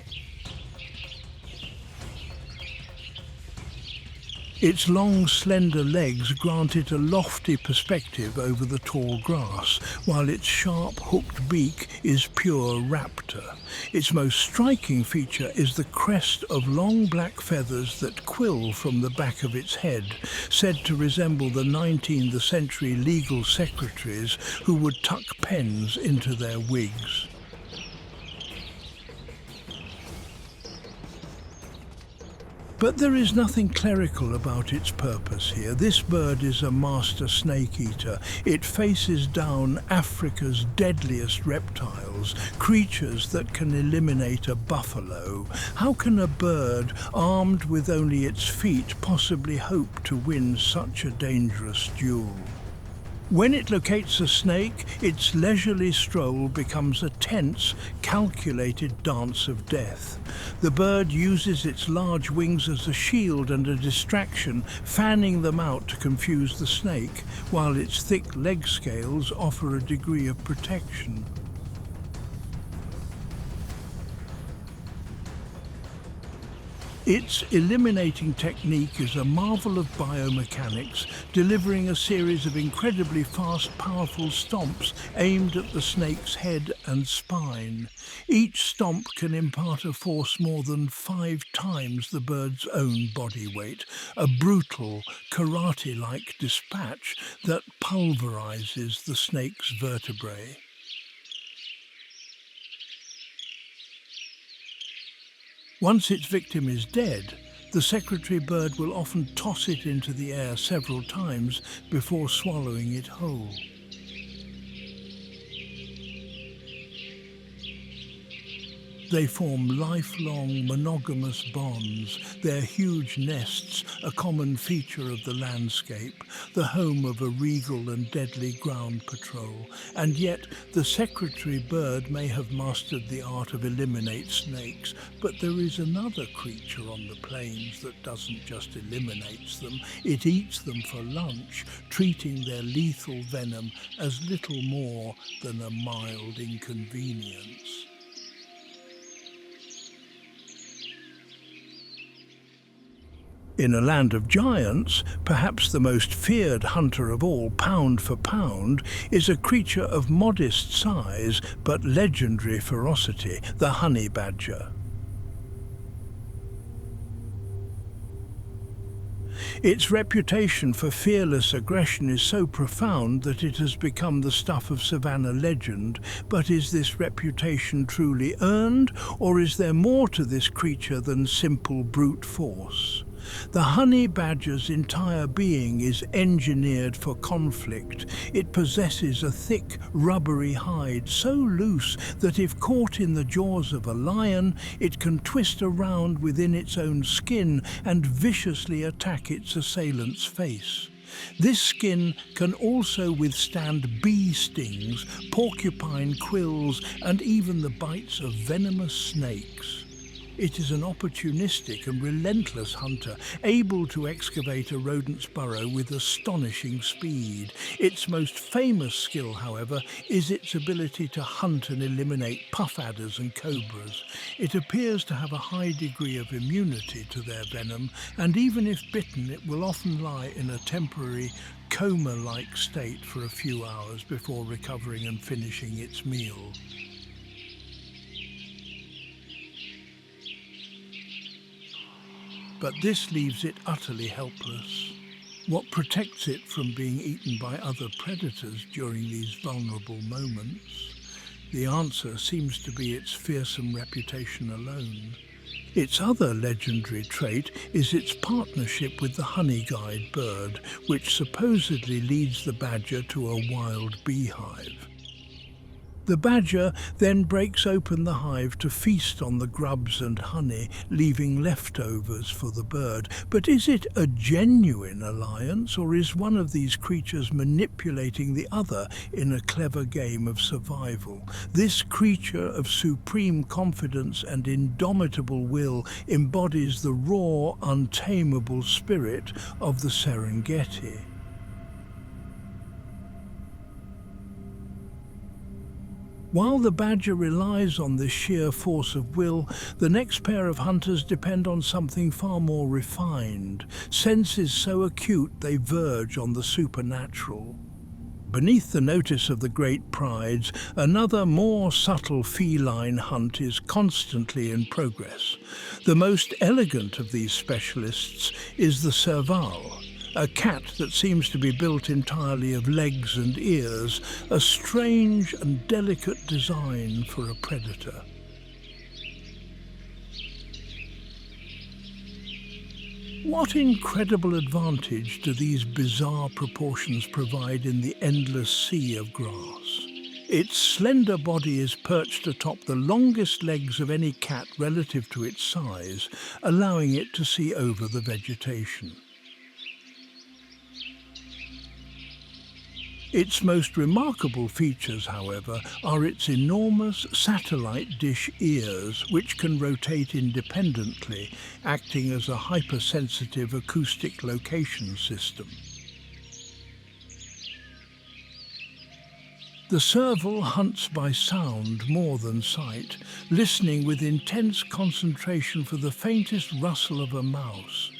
Its long, slender legs grant it a lofty perspective over the tall grass, while its sharp, hooked beak is pure raptor. Its most striking feature is the crest of long black feathers that quill from the back of its head, said to resemble the 19th century legal secretaries who would tuck pens into their wigs. But there is nothing clerical about its purpose here. This bird is a master snake eater. It faces down Africa's deadliest reptiles, creatures that can eliminate a buffalo. How can a bird, armed with only its feet, possibly hope to win such a dangerous duel? When it locates a snake, its leisurely stroll becomes a tense, calculated dance of death. The bird uses its large wings as a shield and a distraction, fanning them out to confuse the snake, while its thick leg scales offer a degree of protection. Its eliminating technique is a marvel of biomechanics, delivering a series of incredibly fast, powerful stomps aimed at the snake's head and spine. Each stomp can impart a force more than 5 times the bird's own body weight, a brutal, karate-like dispatch that pulverizes the snake's vertebrae. Once its victim is dead, the secretary bird will often toss it into the air several times before swallowing it whole. They form lifelong monogamous bonds, their huge nests a common feature of the landscape, the home of a regal and deadly ground patrol. And yet the secretary bird may have mastered the art of eliminate snakes, but there is another creature on the plains that doesn't just eliminate them, it eats them for lunch, treating their lethal venom as little more than a mild inconvenience. In a land of giants, perhaps the most feared hunter of all, pound for pound, is a creature of modest size but legendary ferocity, the honey badger. Its reputation for fearless aggression is so profound that it has become the stuff of savanna legend. But is this reputation truly earned, or is there more to this creature than simple brute force? The honey badger's entire being is engineered for conflict. It possesses a thick, rubbery hide so loose that if caught in the jaws of a lion, it can twist around within its own skin and viciously attack its assailant's face. This skin can also withstand bee stings, porcupine quills, and even the bites of venomous snakes. It is an opportunistic and relentless hunter, able to excavate a rodent's burrow with astonishing speed. Its most famous skill, however, is its ability to hunt and eliminate puff adders and cobras. It appears to have a high degree of immunity to their venom, and even if bitten, it will often lie in a temporary coma-like state for a few hours before recovering and finishing its meal. But this leaves it utterly helpless. What protects it from being eaten by other predators during these vulnerable moments? The answer seems to be its fearsome reputation alone. Its other legendary trait is its partnership with the honey-guide bird, which supposedly leads the badger to a wild beehive. The badger then breaks open the hive to feast on the grubs and honey, leaving leftovers for the bird. But is it a genuine alliance, or is one of these creatures manipulating the other in a clever game of survival? This creature of supreme confidence and indomitable will embodies the raw, untamable spirit of the Serengeti. While the badger relies on this sheer force of will, the next pair of hunters depend on something far more refined, senses so acute they verge on the supernatural. Beneath the notice of the great prides, another more subtle feline hunt is constantly in progress. The most elegant of these specialists is the serval, a cat that seems to be built entirely of legs and ears, a strange and delicate design for a predator. What incredible advantage do these bizarre proportions provide in the endless sea of grass? Its slender body is perched atop the longest legs of any cat relative to its size, allowing it to see over the vegetation. Its most remarkable features, however, are its enormous satellite dish ears, which can rotate independently, acting as a hypersensitive acoustic location system. The serval hunts by sound more than sight, listening with intense concentration for the faintest rustle of a mouse.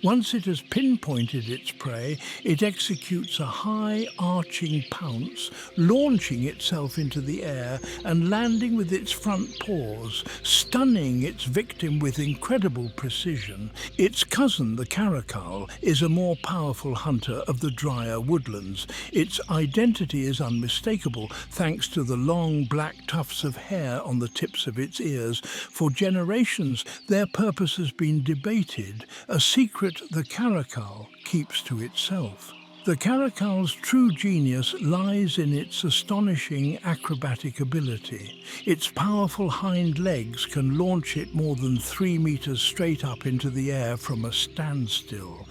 Once it has pinpointed its prey, it executes a high, arching pounce, launching itself into the air and landing with its front paws, stunning its victim with incredible precision. Its cousin, the caracal, is a more powerful hunter of the drier woodlands. Its identity is unmistakable, thanks to the long black tufts of hair on the tips of its ears. For generations, their purpose has been debated, a secret the caracal keeps to itself. The caracal's true genius lies in its astonishing acrobatic ability. Its powerful hind legs can launch it more than 3 meters straight up into the air from a standstill.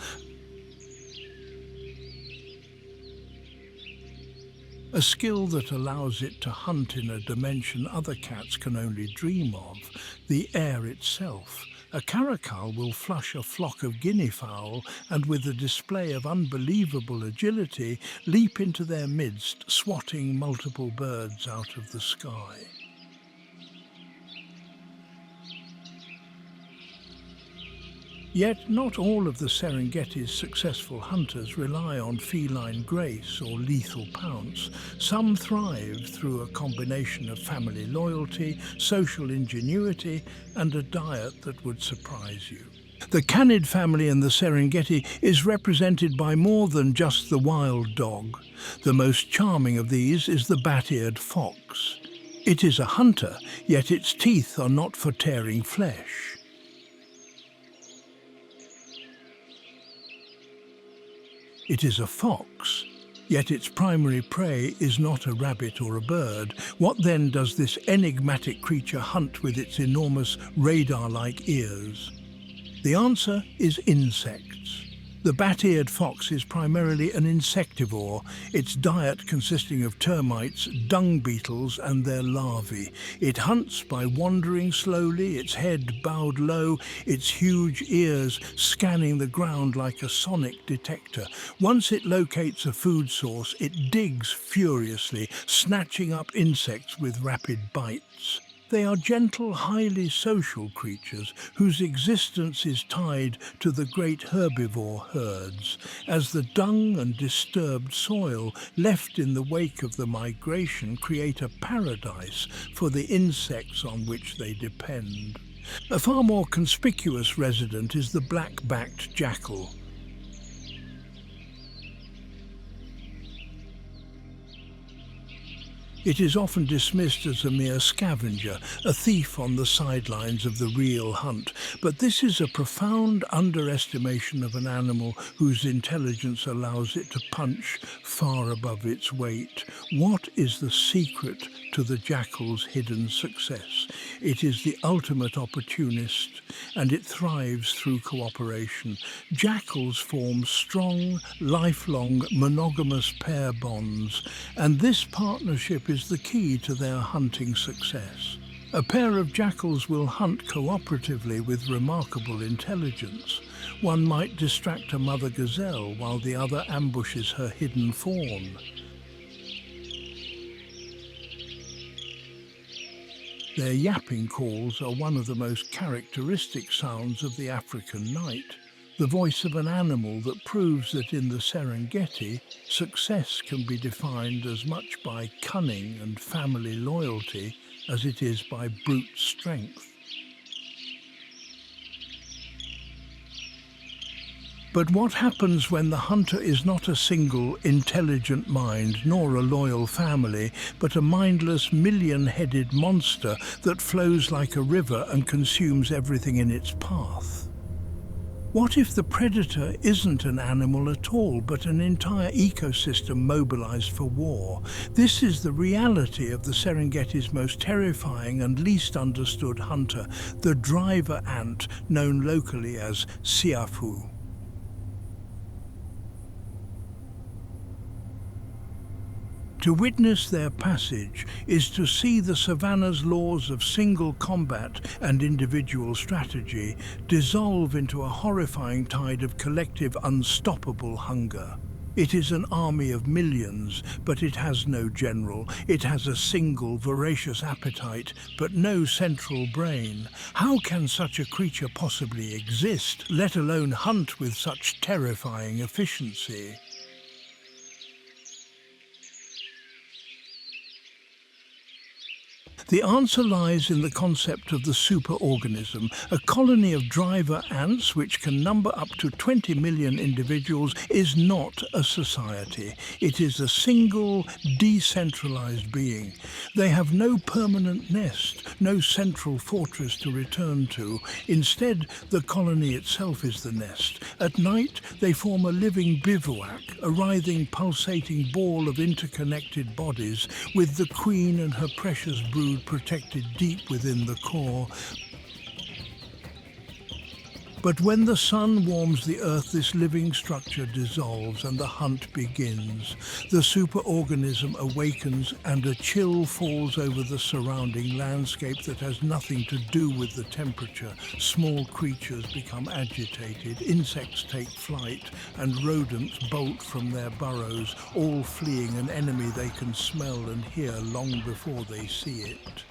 A skill that allows it to hunt in a dimension other cats can only dream of, the air itself. A caracal will flush a flock of guinea fowl and, with a display of unbelievable agility, leap into their midst, swatting multiple birds out of the sky. Yet not all of the Serengeti's successful hunters rely on feline grace or lethal pounce. Some thrive through a combination of family loyalty, social ingenuity, and a diet that would surprise you. The canid family in the Serengeti is represented by more than just the wild dog. The most charming of these is the bat-eared fox. It is a hunter, yet its teeth are not for tearing flesh. It is a fox, yet its primary prey is not a rabbit or a bird. What then does this enigmatic creature hunt with its enormous radar-like ears? The answer is insects. The bat-eared fox is primarily an insectivore, its diet consisting of termites, dung beetles and their larvae. It hunts by wandering slowly, its head bowed low, its huge ears scanning the ground like a sonic detector. Once it locates a food source, it digs furiously, snatching up insects with rapid bites. They are gentle, highly social creatures whose existence is tied to the great herbivore herds, as the dung and disturbed soil left in the wake of the migration create a paradise for the insects on which they depend. A far more conspicuous resident is the black-backed jackal. It is often dismissed as a mere scavenger, a thief on the sidelines of the real hunt. But this is a profound underestimation of an animal whose intelligence allows it to punch far above its weight. What is the secret to the jackal's hidden success? It is the ultimate opportunist, and it thrives through cooperation. Jackals form strong, lifelong, monogamous pair bonds, and this partnership is the key to their hunting success. A pair of jackals will hunt cooperatively with remarkable intelligence. One might distract a mother gazelle while the other ambushes her hidden fawn. Their yapping calls are one of the most characteristic sounds of the African night, the voice of an animal that proves that in the Serengeti, success can be defined as much by cunning and family loyalty as it is by brute strength. But what happens when the hunter is not a single, intelligent mind, nor a loyal family, but a mindless, million-headed monster that flows like a river and consumes everything in its path? What if the predator isn't an animal at all, but an entire ecosystem mobilized for war? This is the reality of the Serengeti's most terrifying and least understood hunter, the driver ant, known locally as siafu. To witness their passage is to see the savanna's laws of single combat and individual strategy dissolve into a horrifying tide of collective unstoppable hunger. It is an army of millions, but it has no general. It has a single voracious appetite, but no central brain. How can such a creature possibly exist, let alone hunt with such terrifying efficiency? The answer lies in the concept of the superorganism, a colony of driver ants which can number up to 20 million individuals is not a society. It is a single, decentralized being. They have no permanent nest, no central fortress to return to. Instead, the colony itself is the nest. At night, they form a living bivouac, a writhing, pulsating ball of interconnected bodies, with the queen and her precious brood protected deep within the core. But when the sun warms the earth, this living structure dissolves and the hunt begins. The superorganism awakens and a chill falls over the surrounding landscape that has nothing to do with the temperature. Small creatures become agitated, insects take flight, and rodents bolt from their burrows, all fleeing an enemy they can smell and hear long before they see it.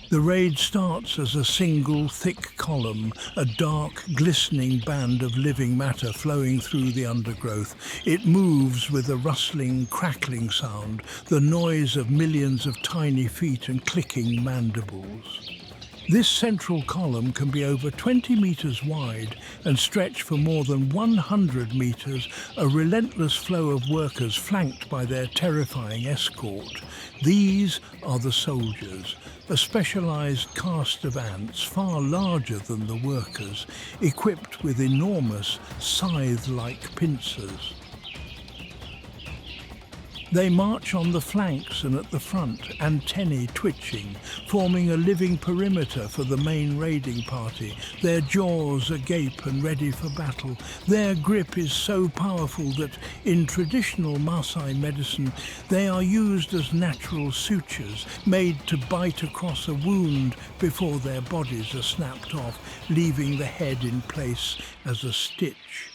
The raid starts as a single, thick column, a dark, glistening band of living matter flowing through the undergrowth. It moves with a rustling, crackling sound, the noise of millions of tiny feet and clicking mandibles. This central column can be over 20 meters wide and stretch for more than 100 meters, a relentless flow of workers flanked by their terrifying escort. These are the soldiers, a specialized caste of ants far larger than the workers, equipped with enormous scythe-like pincers. They march on the flanks and at the front, antennae twitching, forming a living perimeter for the main raiding party, their jaws agape and ready for battle. Their grip is so powerful that, in traditional Maasai medicine, they are used as natural sutures, made to bite across a wound before their bodies are snapped off, leaving the head in place as a stitch.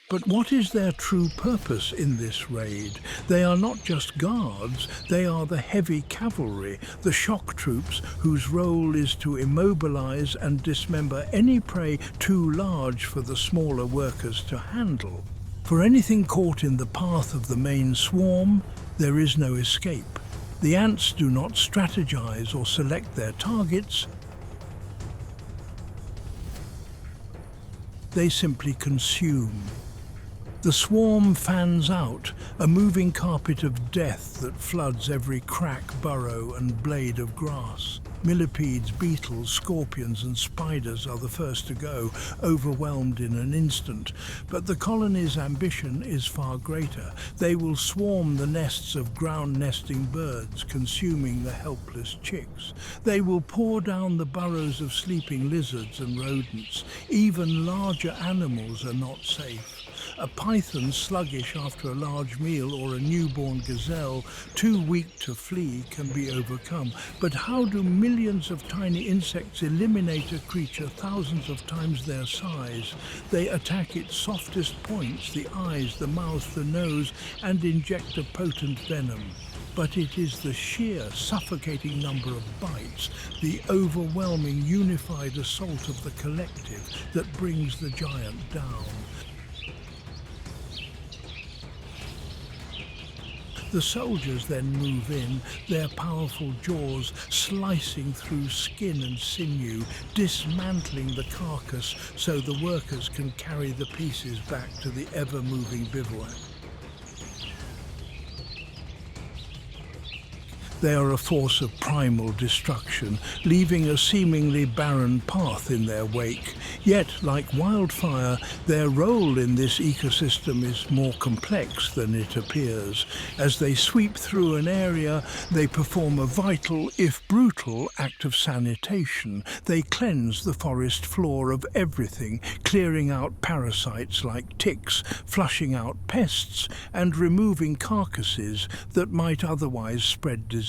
But what is their true purpose in this raid? They are not just guards, they are the heavy cavalry, the shock troops whose role is to immobilize and dismember any prey too large for the smaller workers to handle. For anything caught in the path of the main swarm, there is no escape. The ants do not strategize or select their targets. They simply consume. The swarm fans out, a moving carpet of death that floods every crack, burrow and blade of grass. Millipedes, beetles, scorpions and spiders are the first to go, overwhelmed in an instant. But the colony's ambition is far greater. They will swarm the nests of ground-nesting birds, consuming the helpless chicks. They will pour down the burrows of sleeping lizards and rodents. Even larger animals are not safe. A python sluggish after a large meal or a newborn gazelle too weak to flee can be overcome. But how do millions of tiny insects eliminate a creature thousands of times their size? They attack its softest points, the eyes, the mouth, the nose, and inject a potent venom. But it is the sheer, suffocating number of bites, the overwhelming, unified assault of the collective that brings the giant down. The soldiers then move in, their powerful jaws slicing through skin and sinew, dismantling the carcass so the workers can carry the pieces back to the ever-moving bivouac. They are a force of primal destruction, leaving a seemingly barren path in their wake. Yet, like wildfire, their role in this ecosystem is more complex than it appears. As they sweep through an area, they perform a vital, if brutal, act of sanitation. They cleanse the forest floor of everything, clearing out parasites like ticks, flushing out pests, and removing carcasses that might otherwise spread disease.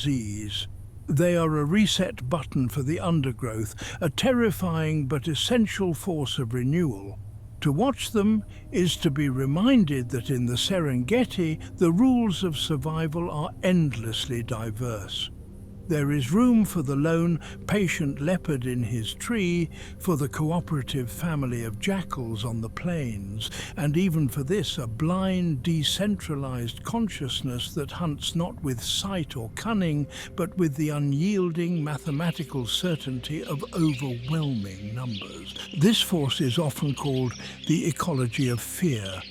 They are a reset button for the undergrowth, a terrifying but essential force of renewal. To watch them is to be reminded that in the Serengeti, the rules of survival are endlessly diverse. There is room for the lone, patient leopard in his tree, for the cooperative family of jackals on the plains, and even for this, a blind, decentralized consciousness that hunts not with sight or cunning, but with the unyielding mathematical certainty of overwhelming numbers. This force is often called the ecology of fear,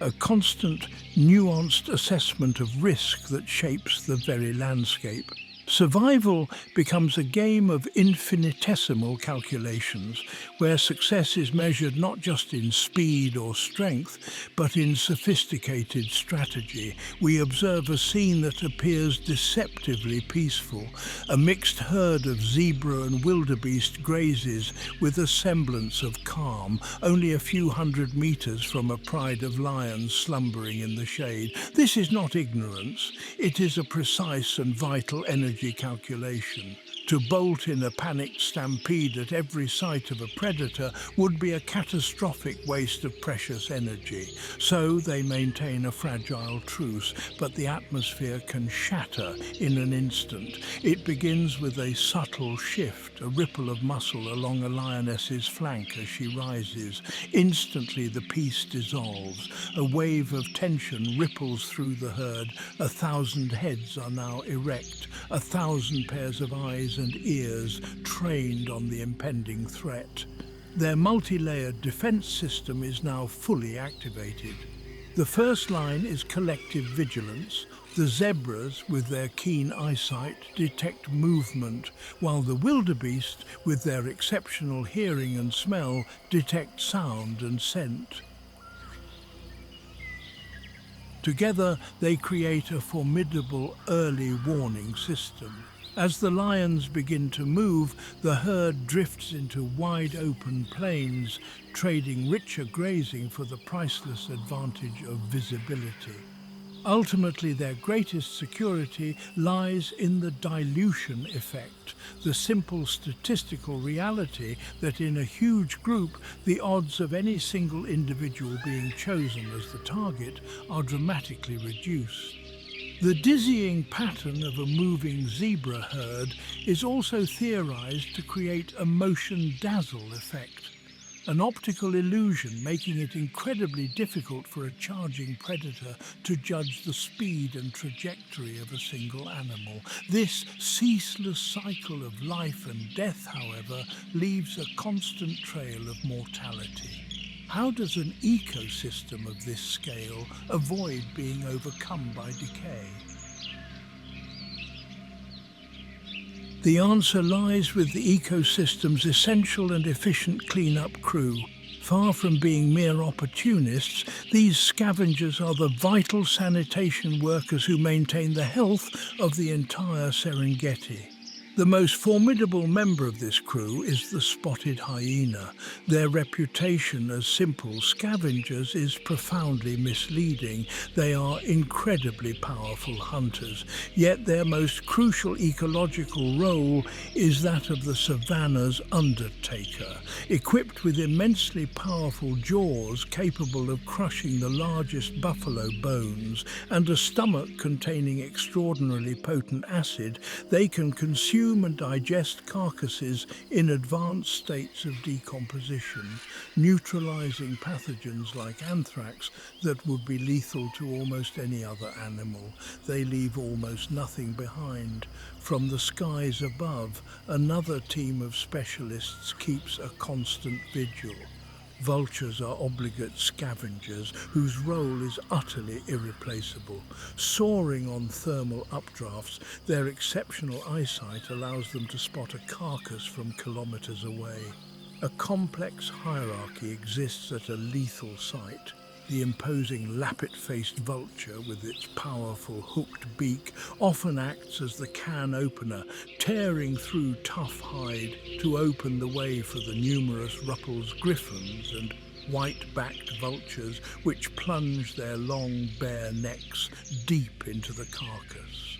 a constant, nuanced assessment of risk that shapes the very landscape. Survival becomes a game of infinitesimal calculations, where success is measured not just in speed or strength, but in sophisticated strategy. We observe a scene that appears deceptively peaceful. A mixed herd of zebra and wildebeest grazes with a semblance of calm, only a few hundred meters from a pride of lions slumbering in the shade. This is not ignorance, it is a precise and vital energy calculation. To bolt in a panicked stampede at every sight of a predator would be a catastrophic waste of precious energy. So they maintain a fragile truce, but the atmosphere can shatter in an instant. It begins with a subtle shift, a ripple of muscle along a lioness's flank as she rises. Instantly the peace dissolves. A wave of tension ripples through the herd. 1,000 heads are now erect, 1,000 pairs of eyes and ears trained on the impending threat. Their multi-layered defense system is now fully activated. The first line is collective vigilance. The zebras, with their keen eyesight, detect movement, while the wildebeest, with their exceptional hearing and smell, detect sound and scent. Together, they create a formidable early warning system. As the lions begin to move, the herd drifts into wide open plains, trading richer grazing for the priceless advantage of visibility. Ultimately, their greatest security lies in the dilution effect, the simple statistical reality that in a huge group, the odds of any single individual being chosen as the target are dramatically reduced. The dizzying pattern of a moving zebra herd is also theorized to create a motion dazzle effect, an optical illusion making it incredibly difficult for a charging predator to judge the speed and trajectory of a single animal. This ceaseless cycle of life and death, however, leaves a constant trail of mortality. How does an ecosystem of this scale avoid being overcome by decay? The answer lies with the ecosystem's essential and efficient clean-up crew. Far from being mere opportunists, these scavengers are the vital sanitation workers who maintain the health of the entire Serengeti. The most formidable member of this crew is the spotted hyena. Their reputation as simple scavengers is profoundly misleading. They are incredibly powerful hunters, yet their most crucial ecological role is that of the savannah's undertaker. Equipped with immensely powerful jaws capable of crushing the largest buffalo bones and a stomach containing extraordinarily potent acid, they can consume and digest carcasses in advanced states of decomposition, neutralizing pathogens like anthrax that would be lethal to almost any other animal. They leave almost nothing behind. From the skies above, another team of specialists keeps a constant vigil. Vultures are obligate scavengers whose role is utterly irreplaceable. Soaring on thermal updrafts, their exceptional eyesight allows them to spot a carcass from kilometers away. A complex hierarchy exists at a lethal site. The imposing lappet-faced vulture with its powerful hooked beak often acts as the can opener, tearing through tough hide to open the way for the numerous Ruppel's griffins and white-backed vultures which plunge their long bare necks deep into the carcass.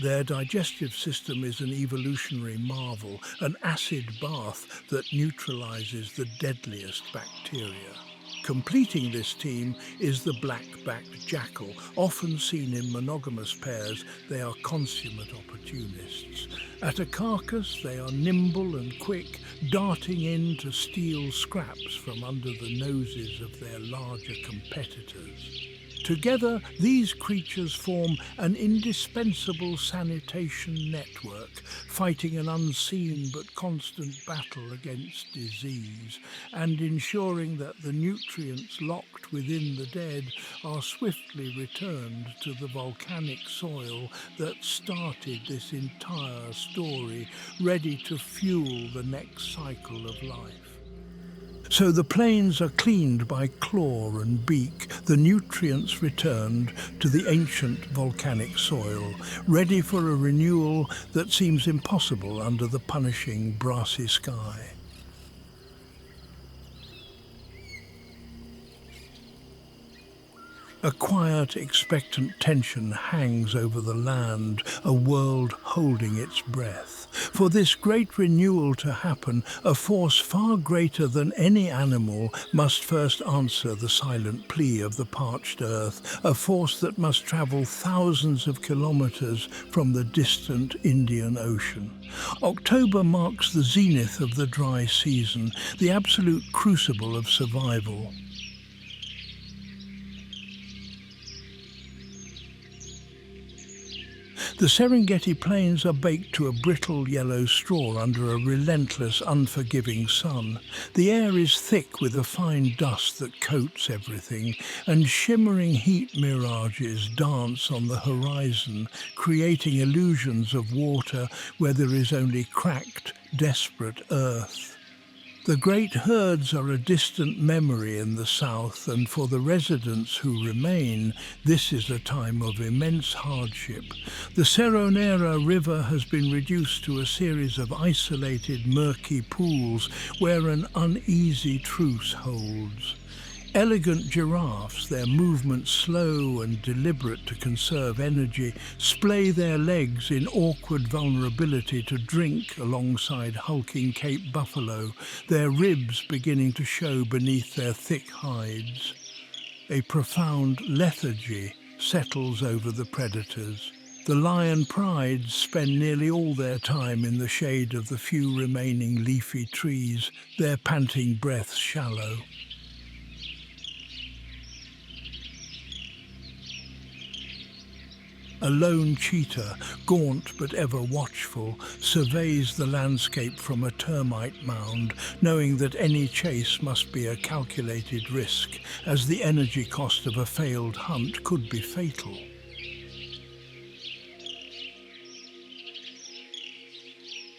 Their digestive system is an evolutionary marvel, an acid bath that neutralizes the deadliest bacteria. Completing this team is the black-backed jackal. Often seen in monogamous pairs, they are consummate opportunists. At a carcass, they are nimble and quick, darting in to steal scraps from under the noses of their larger competitors. Together, these creatures form an indispensable sanitation network, fighting an unseen but constant battle against disease, and ensuring that the nutrients locked within the dead are swiftly returned to the volcanic soil that started this entire story, ready to fuel the next cycle of life. So the plains are cleaned by claw and beak, the nutrients returned to the ancient volcanic soil, ready for a renewal that seems impossible under the punishing brassy sky. A quiet, expectant tension hangs over the land, a world holding its breath. For this great renewal to happen, a force far greater than any animal must first answer the silent plea of the parched earth, a force that must travel thousands of kilometers from the distant Indian Ocean. October marks the zenith of the dry season, the absolute crucible of survival. The Serengeti plains are baked to a brittle yellow straw under a relentless, unforgiving sun. The air is thick with a fine dust that coats everything, and shimmering heat mirages dance on the horizon, creating illusions of water where there is only cracked, desperate earth. The great herds are a distant memory in the south, and for the residents who remain, this is a time of immense hardship. The Seronera River has been reduced to a series of isolated, murky pools where an uneasy truce holds. Elegant giraffes, their movements slow and deliberate to conserve energy, splay their legs in awkward vulnerability to drink alongside hulking Cape buffalo, their ribs beginning to show beneath their thick hides. A profound lethargy settles over the predators. The lion prides spend nearly all their time in the shade of the few remaining leafy trees, their panting breaths shallow. A lone cheetah, gaunt but ever watchful, surveys the landscape from a termite mound, knowing that any chase must be a calculated risk, as the energy cost of a failed hunt could be fatal.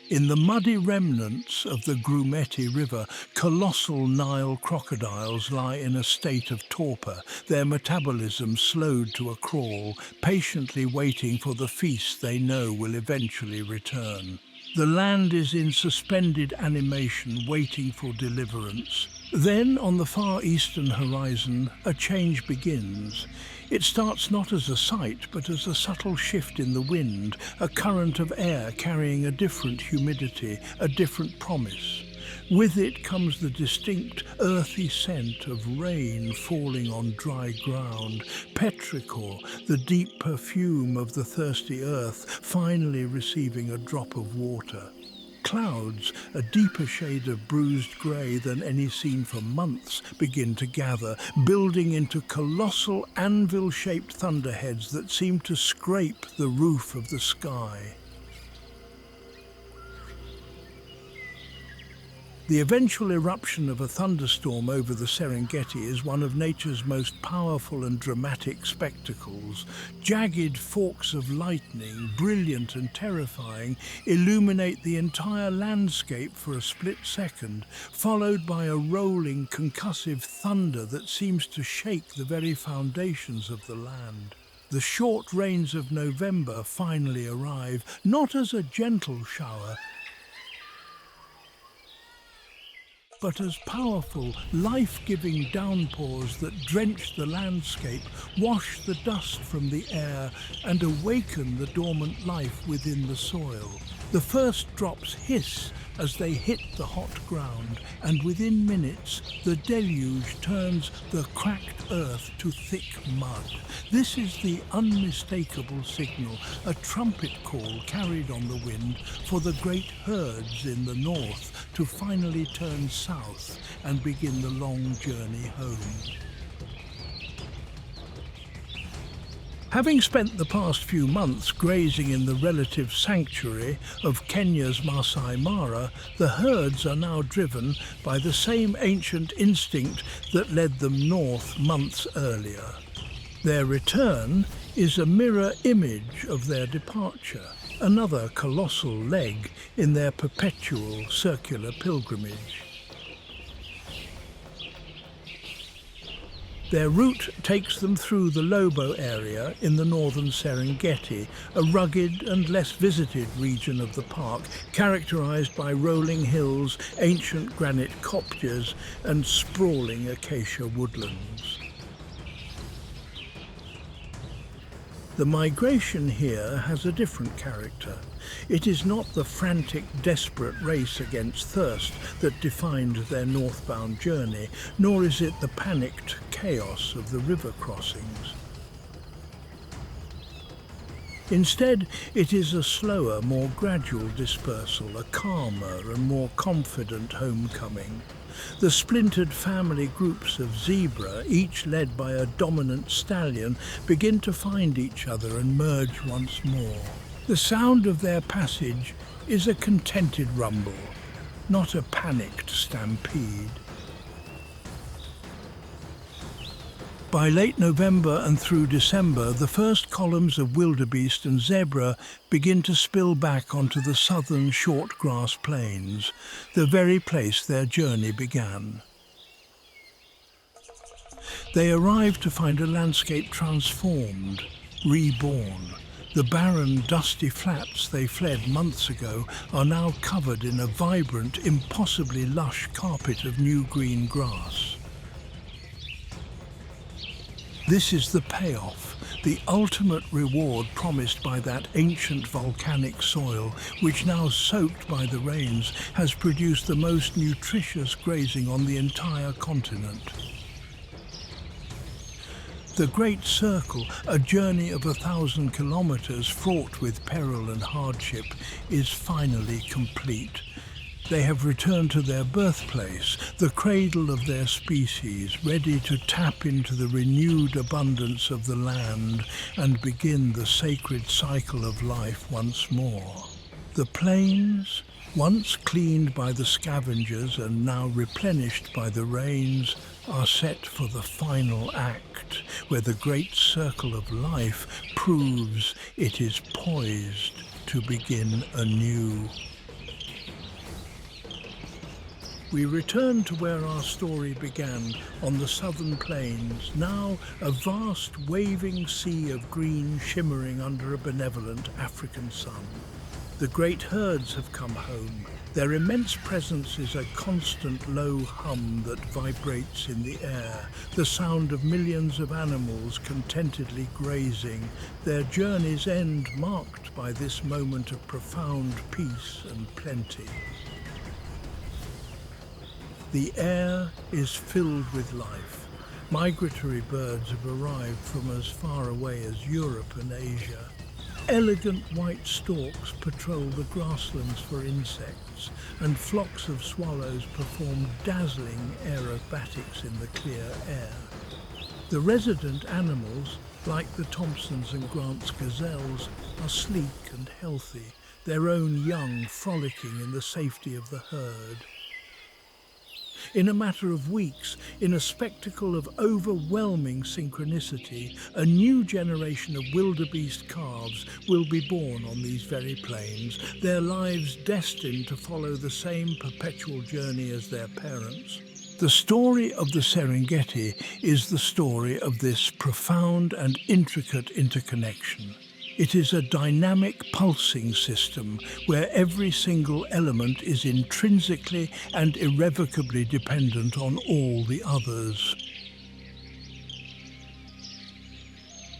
In the muddy remnants of the Grumeti River, colossal Nile crocodiles lie in a state of torpor, their metabolism slowed to a crawl, patiently waiting for the feast they know will eventually return. The land is in suspended animation, waiting for deliverance. Then, on the far eastern horizon, a change begins. It starts not as a sight, but as a subtle shift in the wind, a current of air carrying a different humidity, a different promise. With it comes the distinct earthy scent of rain falling on dry ground, petrichor, the deep perfume of the thirsty earth finally receiving a drop of water. Clouds, a deeper shade of bruised grey than any seen for months, begin to gather, building into colossal anvil-shaped thunderheads that seem to scrape the roof of the sky. The eventual eruption of a thunderstorm over the Serengeti is one of nature's most powerful and dramatic spectacles. Jagged forks of lightning, brilliant and terrifying, illuminate the entire landscape for a split second, followed by a rolling, concussive thunder that seems to shake the very foundations of the land. The short rains of November finally arrive, not as a gentle shower, but as powerful, life-giving downpours that drench the landscape, wash the dust from the air, and awaken the dormant life within the soil. The first drops hiss as they hit the hot ground, and within minutes the deluge turns the cracked earth to thick mud. This is the unmistakable signal, a trumpet call carried on the wind for the great herds in the north to finally turn south and begin the long journey home. Having spent the past few months grazing in the relative sanctuary of Kenya's Masai Mara, the herds are now driven by the same ancient instinct that led them north months earlier. Their return is a mirror image of their departure, another colossal leg in their perpetual circular pilgrimage. Their route takes them through the Lobo area in the northern Serengeti, a rugged and less visited region of the park, characterized by rolling hills, ancient granite kopjes, and sprawling acacia woodlands. The migration here has a different character. It is not the frantic, desperate race against thirst that defined their northbound journey, nor is it the panicked chaos of the river crossings. Instead, it is a slower, more gradual dispersal, a calmer and more confident homecoming. The splintered family groups of zebra, each led by a dominant stallion, begin to find each other and merge once more. The sound of their passage is a contented rumble, not a panicked stampede. By late November and through December, the first columns of wildebeest and zebra begin to spill back onto the southern short grass plains, the very place their journey began. They arrive to find a landscape transformed, reborn. The barren, dusty flats they fled months ago are now covered in a vibrant, impossibly lush carpet of new green grass. This is the payoff, the ultimate reward promised by that ancient volcanic soil, which now soaked by the rains has produced the most nutritious grazing on the entire continent. The Great Circle, a journey of 1,000 kilometers fraught with peril and hardship, is finally complete. They have returned to their birthplace, the cradle of their species, ready to tap into the renewed abundance of the land and begin the sacred cycle of life once more. The plains, once cleaned by the scavengers and now replenished by the rains, are set for the final act, where the great circle of life proves it is poised to begin anew. We return to where our story began, on the southern plains, now a vast waving sea of green shimmering under a benevolent African sun. The great herds have come home. Their immense presence is a constant low hum that vibrates in the air, the sound of millions of animals contentedly grazing, their journey's end marked by this moment of profound peace and plenty. The air is filled with life. Migratory birds have arrived from as far away as Europe and Asia. Elegant white storks patrol the grasslands for insects, and flocks of swallows perform dazzling aerobatics in the clear air. The resident animals, like the Thompsons and Grant's gazelles, are sleek and healthy, their own young frolicking in the safety of the herd. In a matter of weeks, in a spectacle of overwhelming synchronicity, a new generation of wildebeest calves will be born on these very plains, their lives destined to follow the same perpetual journey as their parents. The story of the Serengeti is the story of this profound and intricate interconnection. It is a dynamic pulsing system where every single element is intrinsically and irrevocably dependent on all the others.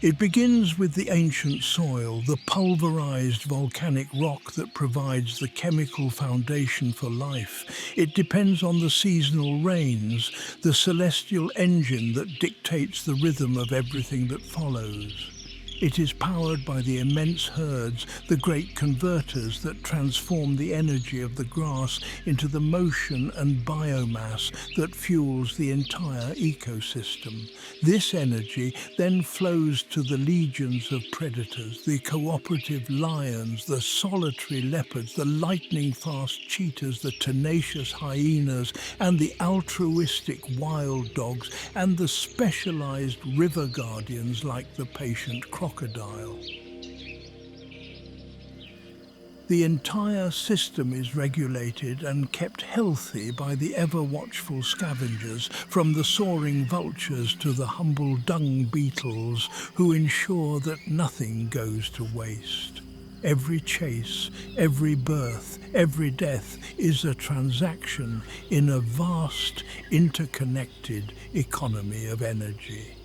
It begins with the ancient soil, the pulverized volcanic rock that provides the chemical foundation for life. It depends on the seasonal rains, the celestial engine that dictates the rhythm of everything that follows. It is powered by the immense herds, the great converters that transform the energy of the grass into the motion and biomass that fuels the entire ecosystem. This energy then flows to the legions of predators, the cooperative lions, the solitary leopards, the lightning-fast cheetahs, the tenacious hyenas, and the altruistic wild dogs, and the specialized river guardians like the patient crocodile. The entire system is regulated and kept healthy by the ever-watchful scavengers, from the soaring vultures to the humble dung beetles, who ensure that nothing goes to waste. Every chase, every birth, every death is a transaction in a vast, interconnected economy of energy.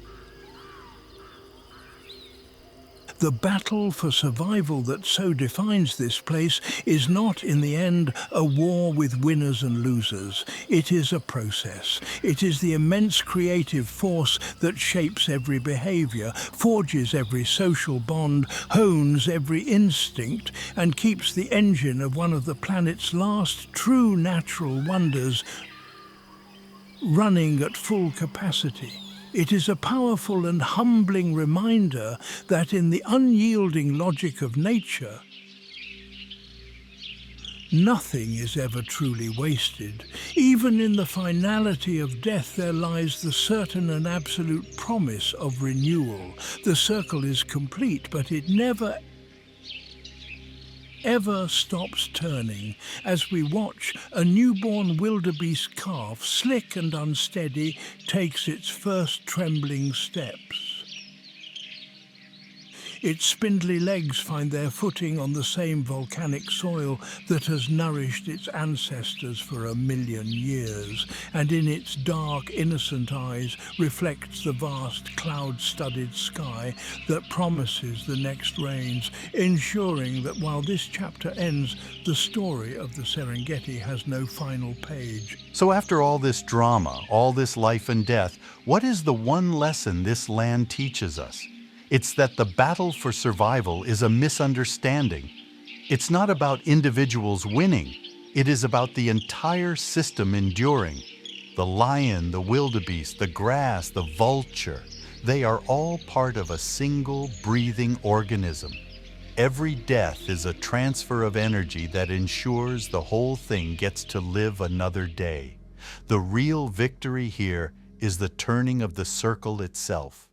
The battle for survival that so defines this place is not, in the end, a war with winners and losers. It is a process. It is the immense creative force that shapes every behavior, forges every social bond, hones every instinct, and keeps the engine of one of the planet's last true natural wonders running at full capacity. It is a powerful and humbling reminder that in the unyielding logic of nature, nothing is ever truly wasted. Even in the finality of death there lies the certain and absolute promise of renewal. The circle is complete, but it never ever stops turning as we watch a newborn wildebeest calf, slick and unsteady, takes its first trembling steps. Its spindly legs find their footing on the same volcanic soil that has nourished its ancestors for 1,000,000 years, and in its dark, innocent eyes reflects the vast cloud-studded sky that promises the next rains, ensuring that while this chapter ends, the story of the Serengeti has no final page. So after all this drama, all this life and death, what is the one lesson this land teaches us? It's that the battle for survival is a misunderstanding. It's not about individuals winning. It is about the entire system enduring. The lion, the wildebeest, the grass, the vulture, they are all part of a single breathing organism. Every death is a transfer of energy that ensures the whole thing gets to live another day. The real victory here is the turning of the circle itself.